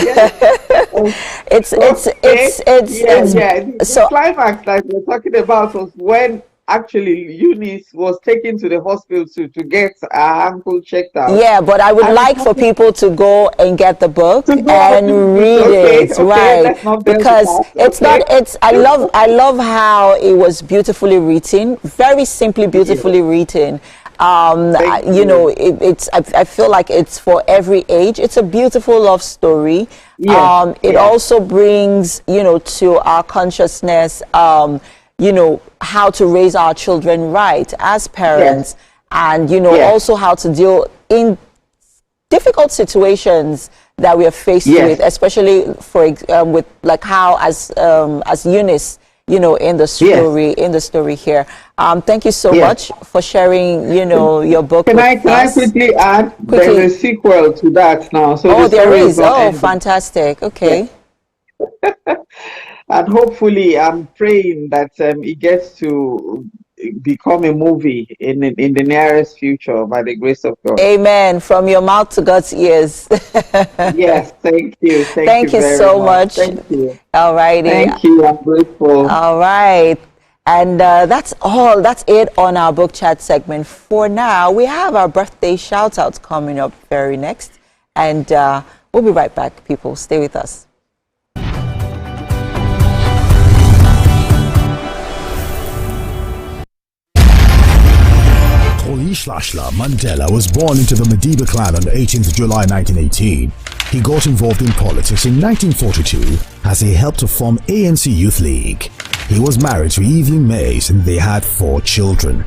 [SPEAKER 18] The climax that we're talking about was when actually Eunice was taken to the hospital to get her ankle checked out.
[SPEAKER 1] Yeah, but I would like for people to go and get the book and read it, right? Because I love how it was beautifully written, very simply beautifully written. I feel like it's for every age. It's a beautiful love story. It also brings, to our consciousness, how to raise our children right as parents, and also how to deal in difficult situations that we are faced with, especially with like how as Eunice, in the story here. Thank you so much for sharing, your book.
[SPEAKER 18] Can I quickly add? There's a sequel to that now. So
[SPEAKER 1] there is. Oh, fantastic. Okay.
[SPEAKER 18] And hopefully, I'm praying that it gets to become a movie in the nearest future, by the grace of God.
[SPEAKER 1] Amen. From your mouth to God's ears.
[SPEAKER 18] Yes, thank you.
[SPEAKER 1] Thank you so much.
[SPEAKER 18] Thank you.
[SPEAKER 1] All righty.
[SPEAKER 18] Thank you. I'm grateful.
[SPEAKER 1] All right. And that's all. That's it on our book chat segment. For now, we have our birthday shout-outs coming up very next. And we'll be right back, people. Stay with us.
[SPEAKER 2] Mandela was born into the Madiba clan on 18th July 1918. He got involved in politics in 1942 as he helped to form ANC Youth League. He was married to Evelyn Mays and they had 4 children.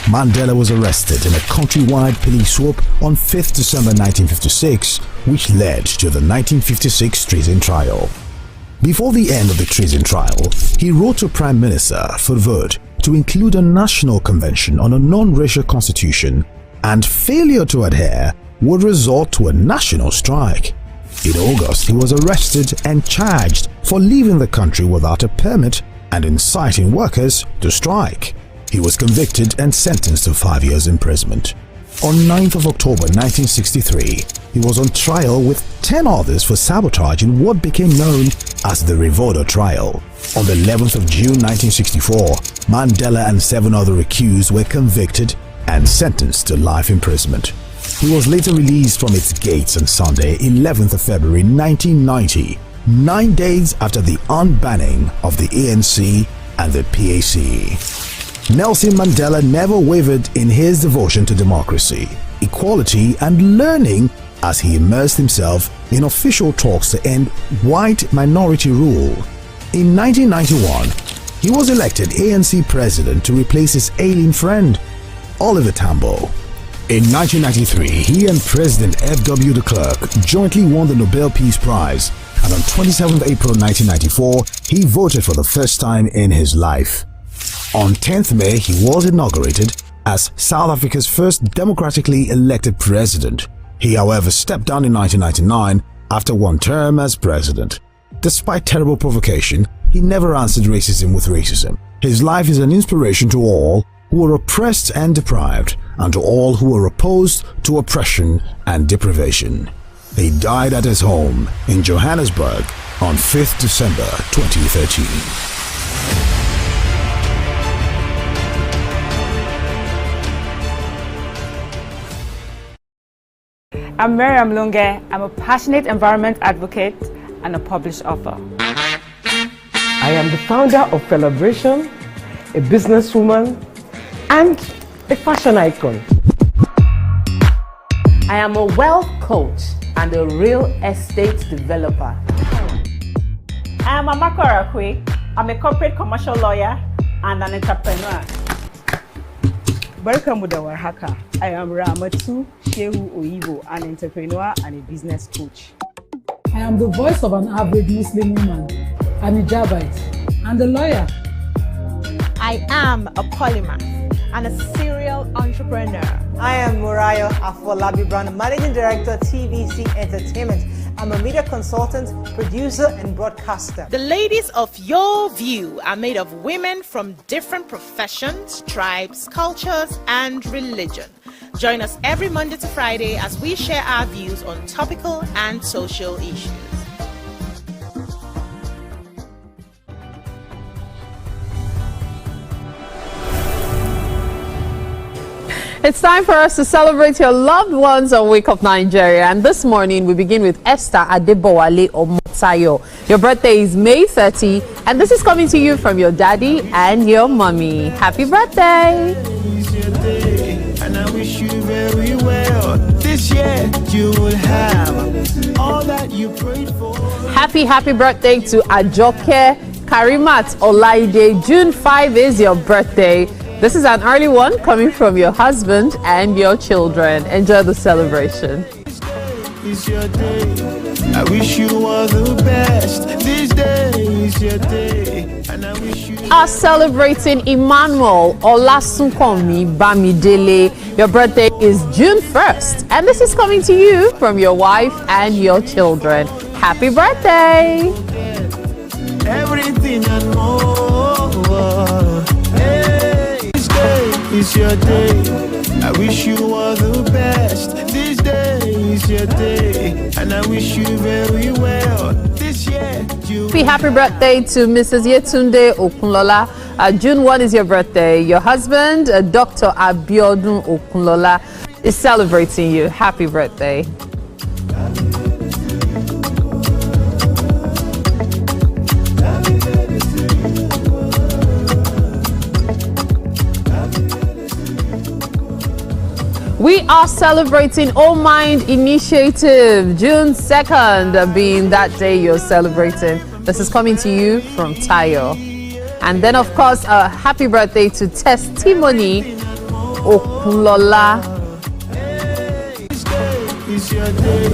[SPEAKER 2] Mandela was arrested in a countrywide police swoop on 5th December 1956, which led to the 1956 treason trial. Before the end of the treason trial, he wrote to Prime Minister for vote to include a national convention on a non-racial constitution, and failure to adhere would result to a national strike. In August, he was arrested and charged for leaving the country without a permit and inciting workers to strike. He was convicted and sentenced to 5 years imprisonment. On 9th of October 1963, he was on trial with 10 others for sabotage in what became known as the Revolver trial. On the 11th of June 1964, Mandela and 7 other accused were convicted and sentenced to life imprisonment. He was later released from its gates on Sunday, 11th of February 1990, 9 days after the unbanning of the ANC and the PAC. Nelson Mandela never wavered in his devotion to democracy, equality, and learning as he immersed himself in official talks to end white minority rule. In 1991, he was elected ANC president to replace his ailing friend, Oliver Tambo. In 1993, he and President F.W. de Klerk jointly won the Nobel Peace Prize, and on 27 April 1994, he voted for the first time in his life. On 10th May, he was inaugurated as South Africa's first democratically elected president. He, however, stepped down in 1999 after one term as president. Despite terrible provocation, he never answered racism with racism. His life is an inspiration to all who were oppressed and deprived, and to all who were opposed to oppression and deprivation. He died at his home in Johannesburg on 5th December 2013.
[SPEAKER 19] I'm Miriam Lunge. I'm a passionate environment advocate and a published author.
[SPEAKER 21] I am the founder of Celebration, a businesswoman, and a fashion icon.
[SPEAKER 23] I am a wealth coach and a real estate developer.
[SPEAKER 19] I am Amako Arakwe. I'm a corporate commercial lawyer and an entrepreneur.
[SPEAKER 24] Welcome to our hacker. I am Ramatu Shehu Oyibo, an entrepreneur and a business coach.
[SPEAKER 25] I am the voice of an average Muslim woman, an hijabite, and a lawyer.
[SPEAKER 26] I am a polymath and a serial entrepreneur.
[SPEAKER 27] I am Murayo Afolabi Brown, Managing Director, TVC Entertainment. I'm a media consultant, producer, and broadcaster.
[SPEAKER 26] The ladies of your view are made of women from different professions, tribes, cultures, and religion. Join us every Monday to Friday as we share our views on topical and social issues.
[SPEAKER 22] It's time for us to celebrate your loved ones on Wake Up Nigeria. And this morning, we begin with Esther Adebowale Omotayo. Your birthday is May 30, and this is coming to you from your daddy and your mommy. Happy birthday!
[SPEAKER 6] And I wish you very well. This year, you will have all that you prayed for.
[SPEAKER 22] Happy birthday to Ajoke Karimat Olaide. June 5 is your birthday. This is an early one coming from your husband and your children. Enjoy the celebration.
[SPEAKER 6] It's your day. I wish you all the best. This day is your day. And I wish you
[SPEAKER 22] are celebrating Emmanuel Olasunkomi Bamidele. Your birthday is June 1st. And this is coming to you from your wife and your children. Happy birthday.
[SPEAKER 6] Everything and more. It's your day. I wish you all the best. This day is your day, and I wish you very well. This year,
[SPEAKER 22] happy birthday to Mrs. Yetunde Okunlola. June 1 is your birthday. Your husband, Dr. Abiodun Okunlola, is celebrating you. Happy birthday. We are celebrating All Mind Initiative, June 2nd being that day you're celebrating. This is coming to you from Tayo. And then, of course, a happy birthday to Testimony Okunlola.
[SPEAKER 6] It's your day.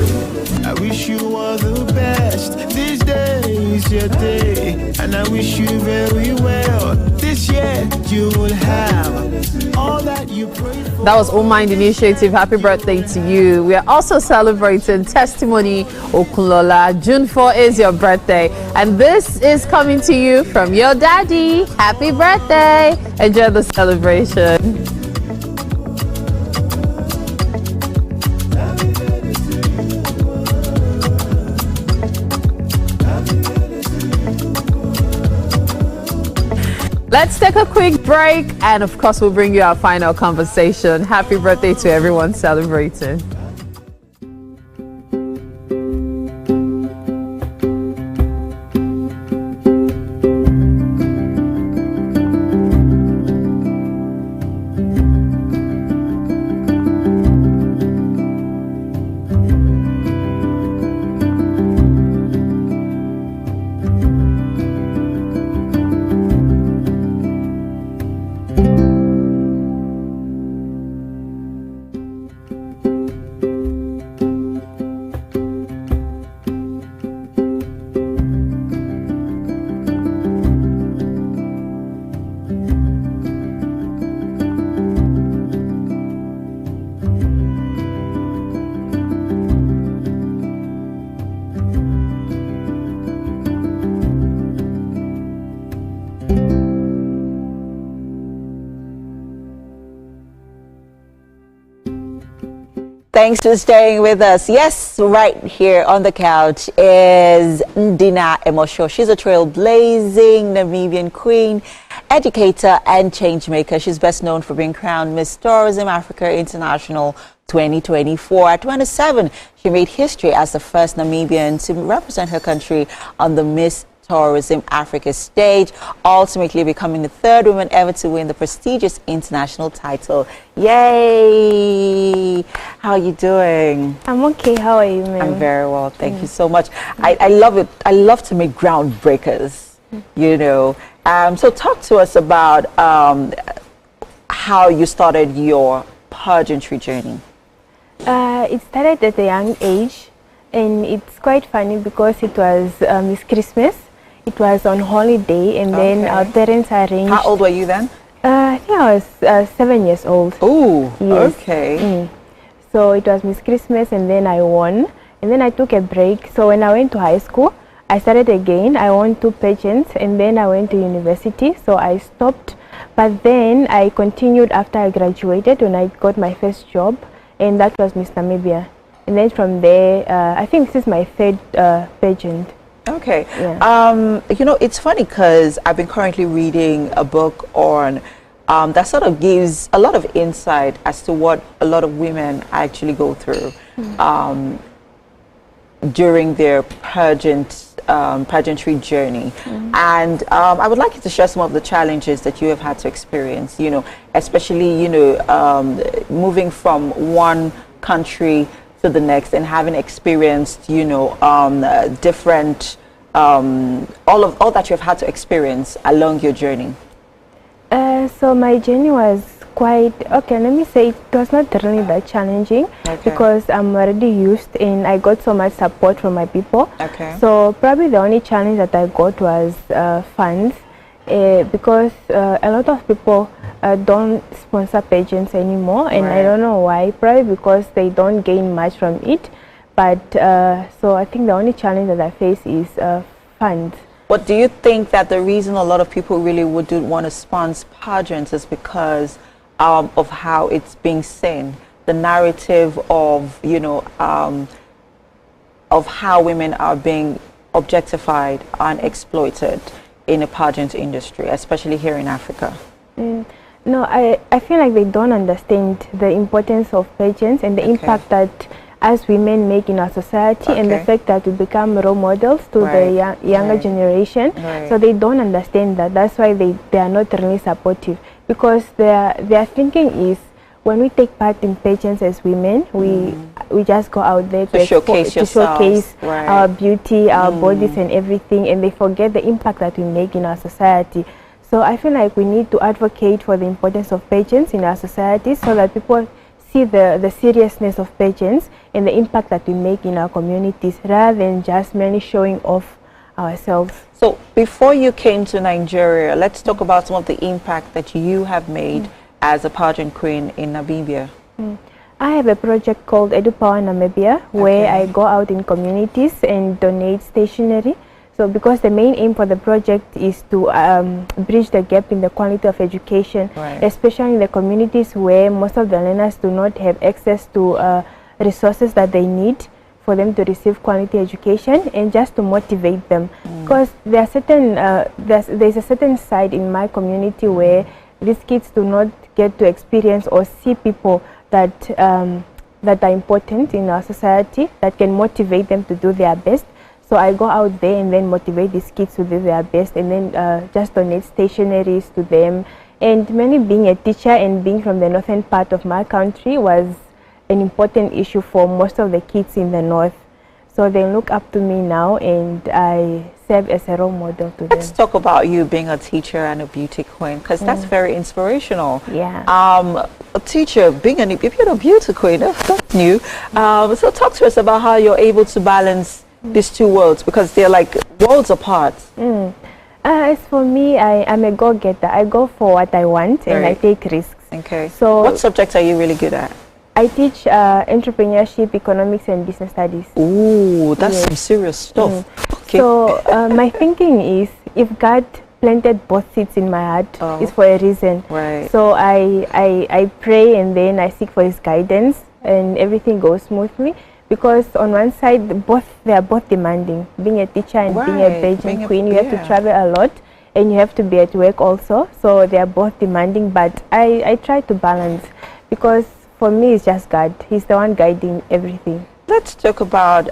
[SPEAKER 6] I wish you all the best. This day is your day, and I wish you very well. This year you will have all that you prayed for.
[SPEAKER 22] That was All Mind Initiative. Happy birthday to you. We are also celebrating Testimony Okunlola. June 4 is your birthday, and this is coming to you from your daddy. Happy birthday. Enjoy the celebration. Let's take a quick break, and of course we'll bring you our final conversation. Happy birthday to everyone celebrating.
[SPEAKER 1] Thanks for staying with us. Yes, right here on the couch is Ndina Emosho. She's a trailblazing Namibian queen, educator, and changemaker. She's best known for being crowned Miss Tourism Africa International 2024. At 27, she made history as the first Namibian to represent her country on the Miss Tourism Africa stage, ultimately becoming the third woman ever to win the prestigious international title. Yay! How are you doing?
[SPEAKER 7] I'm okay. How are you, ma'am?
[SPEAKER 1] I'm very well. Thank you so much. I love it. I love to make groundbreakers, you know. So talk to us about how you started your pageantry journey.
[SPEAKER 7] It started at a young age, and it's quite funny because it was Miss Christmas. It was on holiday, and then our parents arranged.
[SPEAKER 1] How old were you then?
[SPEAKER 7] I think I was 7 years old.
[SPEAKER 1] Oh,
[SPEAKER 7] yes.
[SPEAKER 1] Okay.
[SPEAKER 7] So it was Miss Christmas, and then I won, and then I took a break. So when I went to high school, I started again. I won 2 pageants, and then I went to university. So I stopped, but then I continued after I graduated when I got my first job, and that was Miss Namibia. And then from there, I think this is my 3rd pageant.
[SPEAKER 1] Okay.
[SPEAKER 7] Yeah.
[SPEAKER 1] You know, it's funny because I've been currently reading a book on that sort of gives a lot of insight as to what a lot of women actually go through during their pageantry journey. And I would like you to share some of the challenges that you have had to experience, you know, especially, you know, moving from one country to the next and having experienced, you know, different, all that you've had to experience along your journey.
[SPEAKER 7] So my journey was quite, okay, let me say it was not really that challenging because I'm already used and I got so much support from my people. So probably the only challenge that I got was funds because a lot of people don't sponsor pageants anymore, and I don't know why. Probably because they don't gain much from it. But so I think the only challenge that I face is funds.
[SPEAKER 1] But do you think that the reason a lot of people really wouldn't want to sponsor pageants is because of how it's being seen, the narrative of, you know, of how women are being objectified and exploited in the pageant industry, especially here in Africa?
[SPEAKER 7] No, I feel like they don't understand the importance of pageants and the impact that as women make in our society and the fact that we become role models to the younger generation. So they don't understand that. That's why they are not really supportive, because their thinking is when we take part in pageants as women, we just go out there to showcase our beauty, our bodies and everything, and they forget the impact that we make in our society. So I feel like we need to advocate for the importance of pageants in our society so that people see the seriousness of pageants and the impact that we make in our communities rather than just merely showing off ourselves.
[SPEAKER 1] So before you came to Nigeria, let's talk about some of the impact that you have made as a pageant queen in Namibia.
[SPEAKER 7] I have a project called EduPower Namibia where I go out in communities and donate stationery. So because the main aim for the project is to bridge the gap in the quality of education, especially in the communities where most of the learners do not have access to resources that they need for them to receive quality education, and just to motivate them. Because there are certain, there's a certain side in my community where these kids do not get to experience or see people that, that are important in our society that can motivate them to do their best. So I go out there and then motivate these kids to do their best, and then just donate stationeries to them. And mainly being a teacher and being from the northern part of my country was an important issue for most of the kids in the north. So they look up to me now, and I serve as a role model to them.
[SPEAKER 1] Let's talk about you being a teacher and a beauty queen, because that's very inspirational.
[SPEAKER 7] Yeah.
[SPEAKER 1] A teacher, being if you're a beauty queen, that's new. So talk to us about how you're able to balance these two worlds, because they're like worlds apart.
[SPEAKER 7] As for me, I'm a go-getter. I go for what I want and I take risks. So
[SPEAKER 1] what subjects are you really good at?
[SPEAKER 7] I teach entrepreneurship, economics and business studies.
[SPEAKER 1] Ooh, that's some serious stuff.
[SPEAKER 7] So my thinking is, if God planted both seeds in my heart, it's for a reason. So I pray and then I seek for his guidance and everything goes smoothly. Because on one side, they are both demanding. Being a teacher and being a pageant queen, you have to travel a lot, and you have to be at work also. So they are both demanding, but I try to balance, because for me it's just God. He's the one guiding everything.
[SPEAKER 1] Let's talk about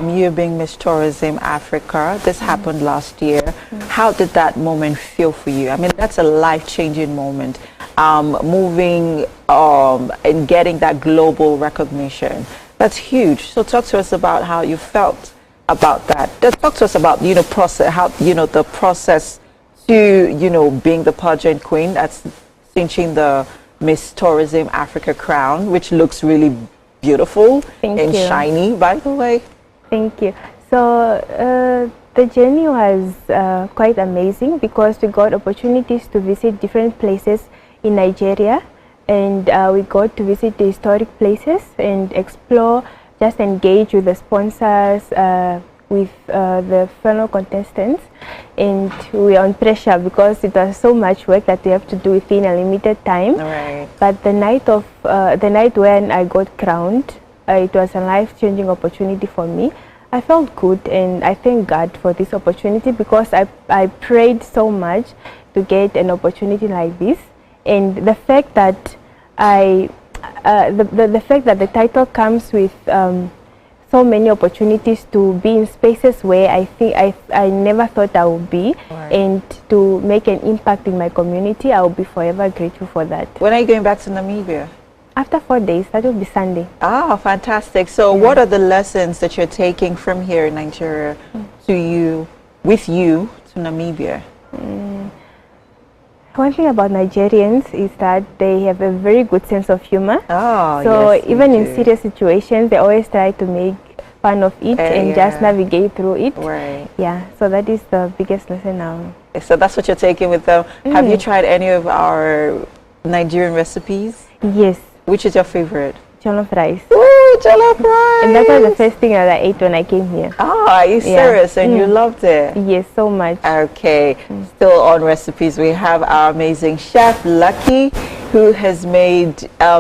[SPEAKER 1] you being Miss Tourism Africa. This happened last year. How did that moment feel for you? I mean, that's a life-changing moment. Moving and getting that global recognition. That's huge. So talk to us about how you felt about that. Talk to us about, process, how, the process to, being the pageant queen, that's cinching the Miss Tourism Africa crown, which looks really beautiful and shiny, by the way.
[SPEAKER 7] Thank you. So the journey was quite amazing, because we got opportunities to visit different places in Nigeria, and we got to visit the historic places and explore, just engage with the sponsors, with the fellow contestants, and we were on pressure because it was so much work that we have to do within a limited time.
[SPEAKER 1] Right.
[SPEAKER 7] But the night when I got crowned, it was a life-changing opportunity for me. I felt good, and I thank God for this opportunity, because I prayed so much to get an opportunity like this. And the fact that the fact that the title comes with so many opportunities to be in spaces where I never thought I would be, and to make an impact in my community, I will be forever grateful for that.
[SPEAKER 1] When are you going back to Namibia?
[SPEAKER 7] After 4 days, that will be Sunday.
[SPEAKER 1] Ah, fantastic. So what are the lessons that you're taking from here in Nigeria with you to Namibia?
[SPEAKER 7] One thing about Nigerians is that they have a very good sense of humor.
[SPEAKER 1] Oh,
[SPEAKER 7] so
[SPEAKER 1] yes,
[SPEAKER 7] even in serious situations, they always try to make fun of it and just navigate through it.
[SPEAKER 1] Right.
[SPEAKER 7] Yeah, so that is the biggest lesson now.
[SPEAKER 1] So that's what you're taking with them. Have you tried any of our Nigerian recipes?
[SPEAKER 7] Yes.
[SPEAKER 1] Which is your favorite?
[SPEAKER 7] Jollof rice.
[SPEAKER 1] Ooh, jollof rice!
[SPEAKER 7] And that was the first thing that I ate when I came here.
[SPEAKER 1] Oh, are you serious? And you loved it?
[SPEAKER 7] Yes, so much.
[SPEAKER 1] Okay, still on recipes, we have our amazing chef, Lucky, who has made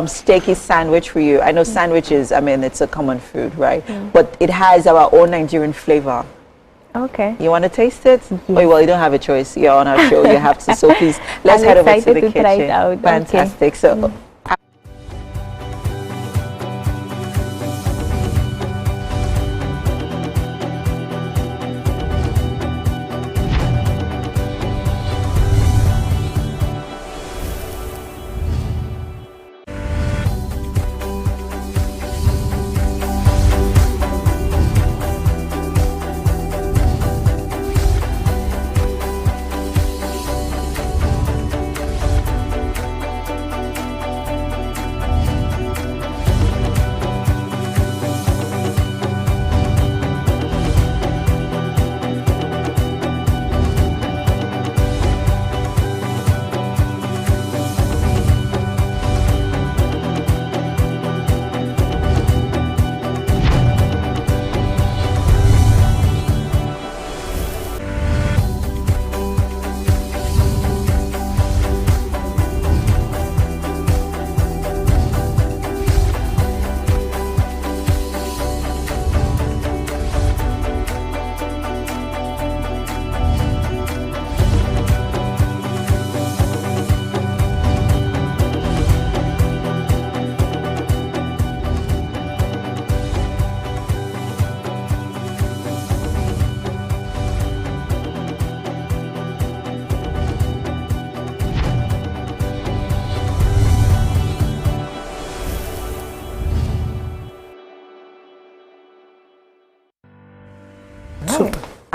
[SPEAKER 1] steaky sandwich for you. I know sandwiches, I mean, it's a common food, right? But it has our own Nigerian flavor.
[SPEAKER 7] Okay.
[SPEAKER 1] You want to taste it? Yes. Oh, well, you don't have a choice. You're on our show. You have to. So please, let's head over to the kitchen.
[SPEAKER 7] Try it out.
[SPEAKER 1] Fantastic.
[SPEAKER 7] Okay.
[SPEAKER 1] So.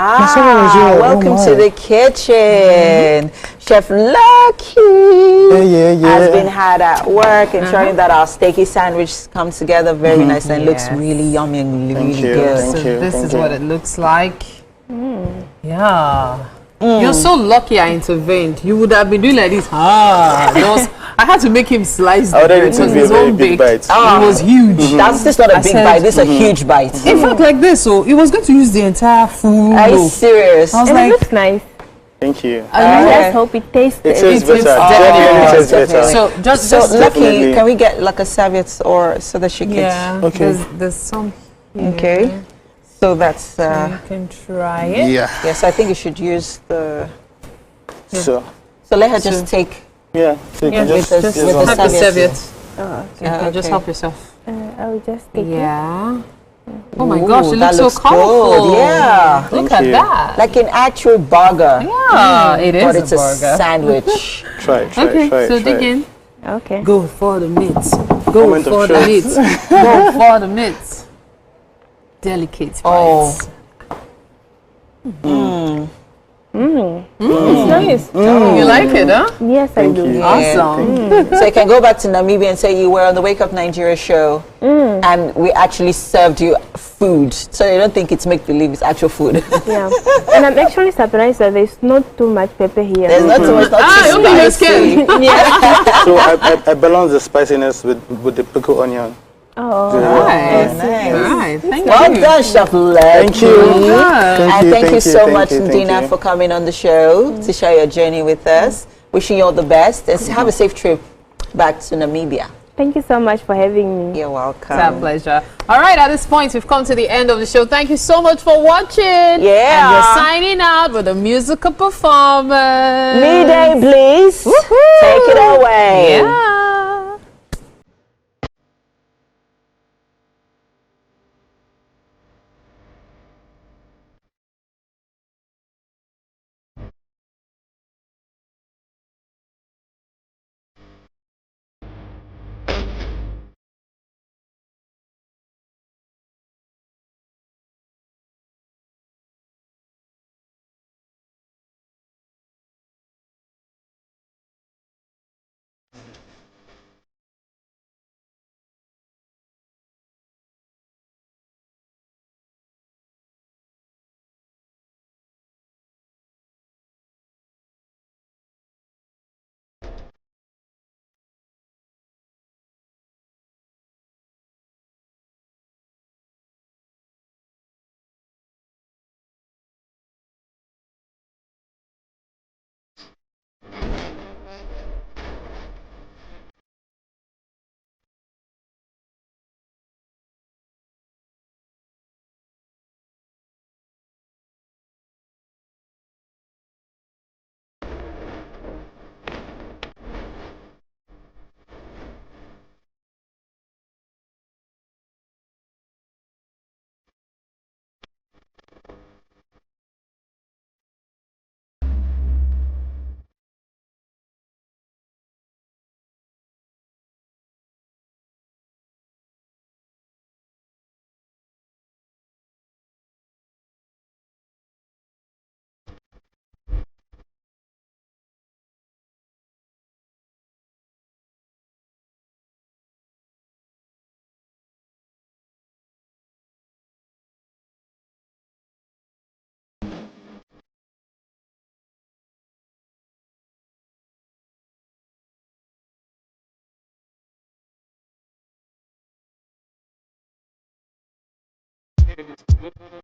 [SPEAKER 1] Welcome to the kitchen. Chef Lucky has been hard at work ensuring that our steaky sandwich comes together very nice and looks really yummy and really good.
[SPEAKER 22] So this is what it looks like. Yeah. You're so lucky I intervened. You would have been doing like this. I had to make him slice the bread. It was his own big bite. It was huge.
[SPEAKER 1] That's just not a big bite. This is a huge bite.
[SPEAKER 22] In fact, like this, so it was going to use the entire food.
[SPEAKER 1] Are you serious?
[SPEAKER 22] I was
[SPEAKER 7] and
[SPEAKER 22] like,
[SPEAKER 7] it looks nice.
[SPEAKER 8] Thank you.
[SPEAKER 7] Let's hope it tastes
[SPEAKER 8] It tastes better. Definitely tastes better.
[SPEAKER 1] So just Lucky, can we get like a serviette or so that she can?
[SPEAKER 22] Yeah. Okay. There's some. Here.
[SPEAKER 1] Okay. So that's.
[SPEAKER 22] So you can try it.
[SPEAKER 8] Yeah.
[SPEAKER 1] Yes, I think you should use the.
[SPEAKER 8] So
[SPEAKER 1] let her just take.
[SPEAKER 8] Yeah. So you can
[SPEAKER 1] with
[SPEAKER 8] just
[SPEAKER 1] the serviette.
[SPEAKER 7] Oh, okay.
[SPEAKER 22] Yeah. Just help yourself.
[SPEAKER 7] I will just take it.
[SPEAKER 22] Yeah. Oh my gosh, it
[SPEAKER 1] that
[SPEAKER 22] looks so colorful.
[SPEAKER 1] good. Yeah.
[SPEAKER 22] Look at that.
[SPEAKER 1] Like an actual burger.
[SPEAKER 22] Yeah, it is
[SPEAKER 1] but it's
[SPEAKER 22] a burger.
[SPEAKER 1] a sandwich.
[SPEAKER 8] Try.
[SPEAKER 22] Okay, so dig in.
[SPEAKER 7] Okay.
[SPEAKER 22] Go for the meat. Go
[SPEAKER 8] Moment of
[SPEAKER 22] for the
[SPEAKER 8] truth.
[SPEAKER 22] meat. Go for the meat. Delicate bites.
[SPEAKER 7] It's nice.
[SPEAKER 22] You like it, huh?
[SPEAKER 7] Yes, I do.
[SPEAKER 1] you.
[SPEAKER 22] Awesome.
[SPEAKER 1] So you can go back to Namibia and say you were on the Wake Up Nigeria show and we actually served you food. So you don't think it's make-believe, it's actual food.
[SPEAKER 7] Yeah. And I'm actually surprised that there's not too much pepper here.
[SPEAKER 1] There's not too much, not too
[SPEAKER 22] you're
[SPEAKER 1] spicy.
[SPEAKER 7] Yeah.
[SPEAKER 8] So I balance the spiciness with the pickled onion.
[SPEAKER 7] Oh,
[SPEAKER 22] Nice.
[SPEAKER 1] Nice.
[SPEAKER 22] Right. Thank
[SPEAKER 1] Well
[SPEAKER 22] you.
[SPEAKER 1] done, Chef Lucky.
[SPEAKER 8] Thank you.
[SPEAKER 1] And thank you so much,
[SPEAKER 8] thank
[SPEAKER 1] Dina,
[SPEAKER 8] you.
[SPEAKER 1] for coming on the show to share your journey with us. Wishing you all the best and have a safe trip back to Namibia.
[SPEAKER 7] thank you so much for having me.
[SPEAKER 1] You're welcome.
[SPEAKER 22] It's our pleasure. All right, at this point, we've come to the end of the show. Thank you so much for watching.
[SPEAKER 1] Yeah.
[SPEAKER 22] And we're signing out with a musical performance.
[SPEAKER 1] Midday, please. Take it away.
[SPEAKER 22] Yeah.
[SPEAKER 6] Thank you.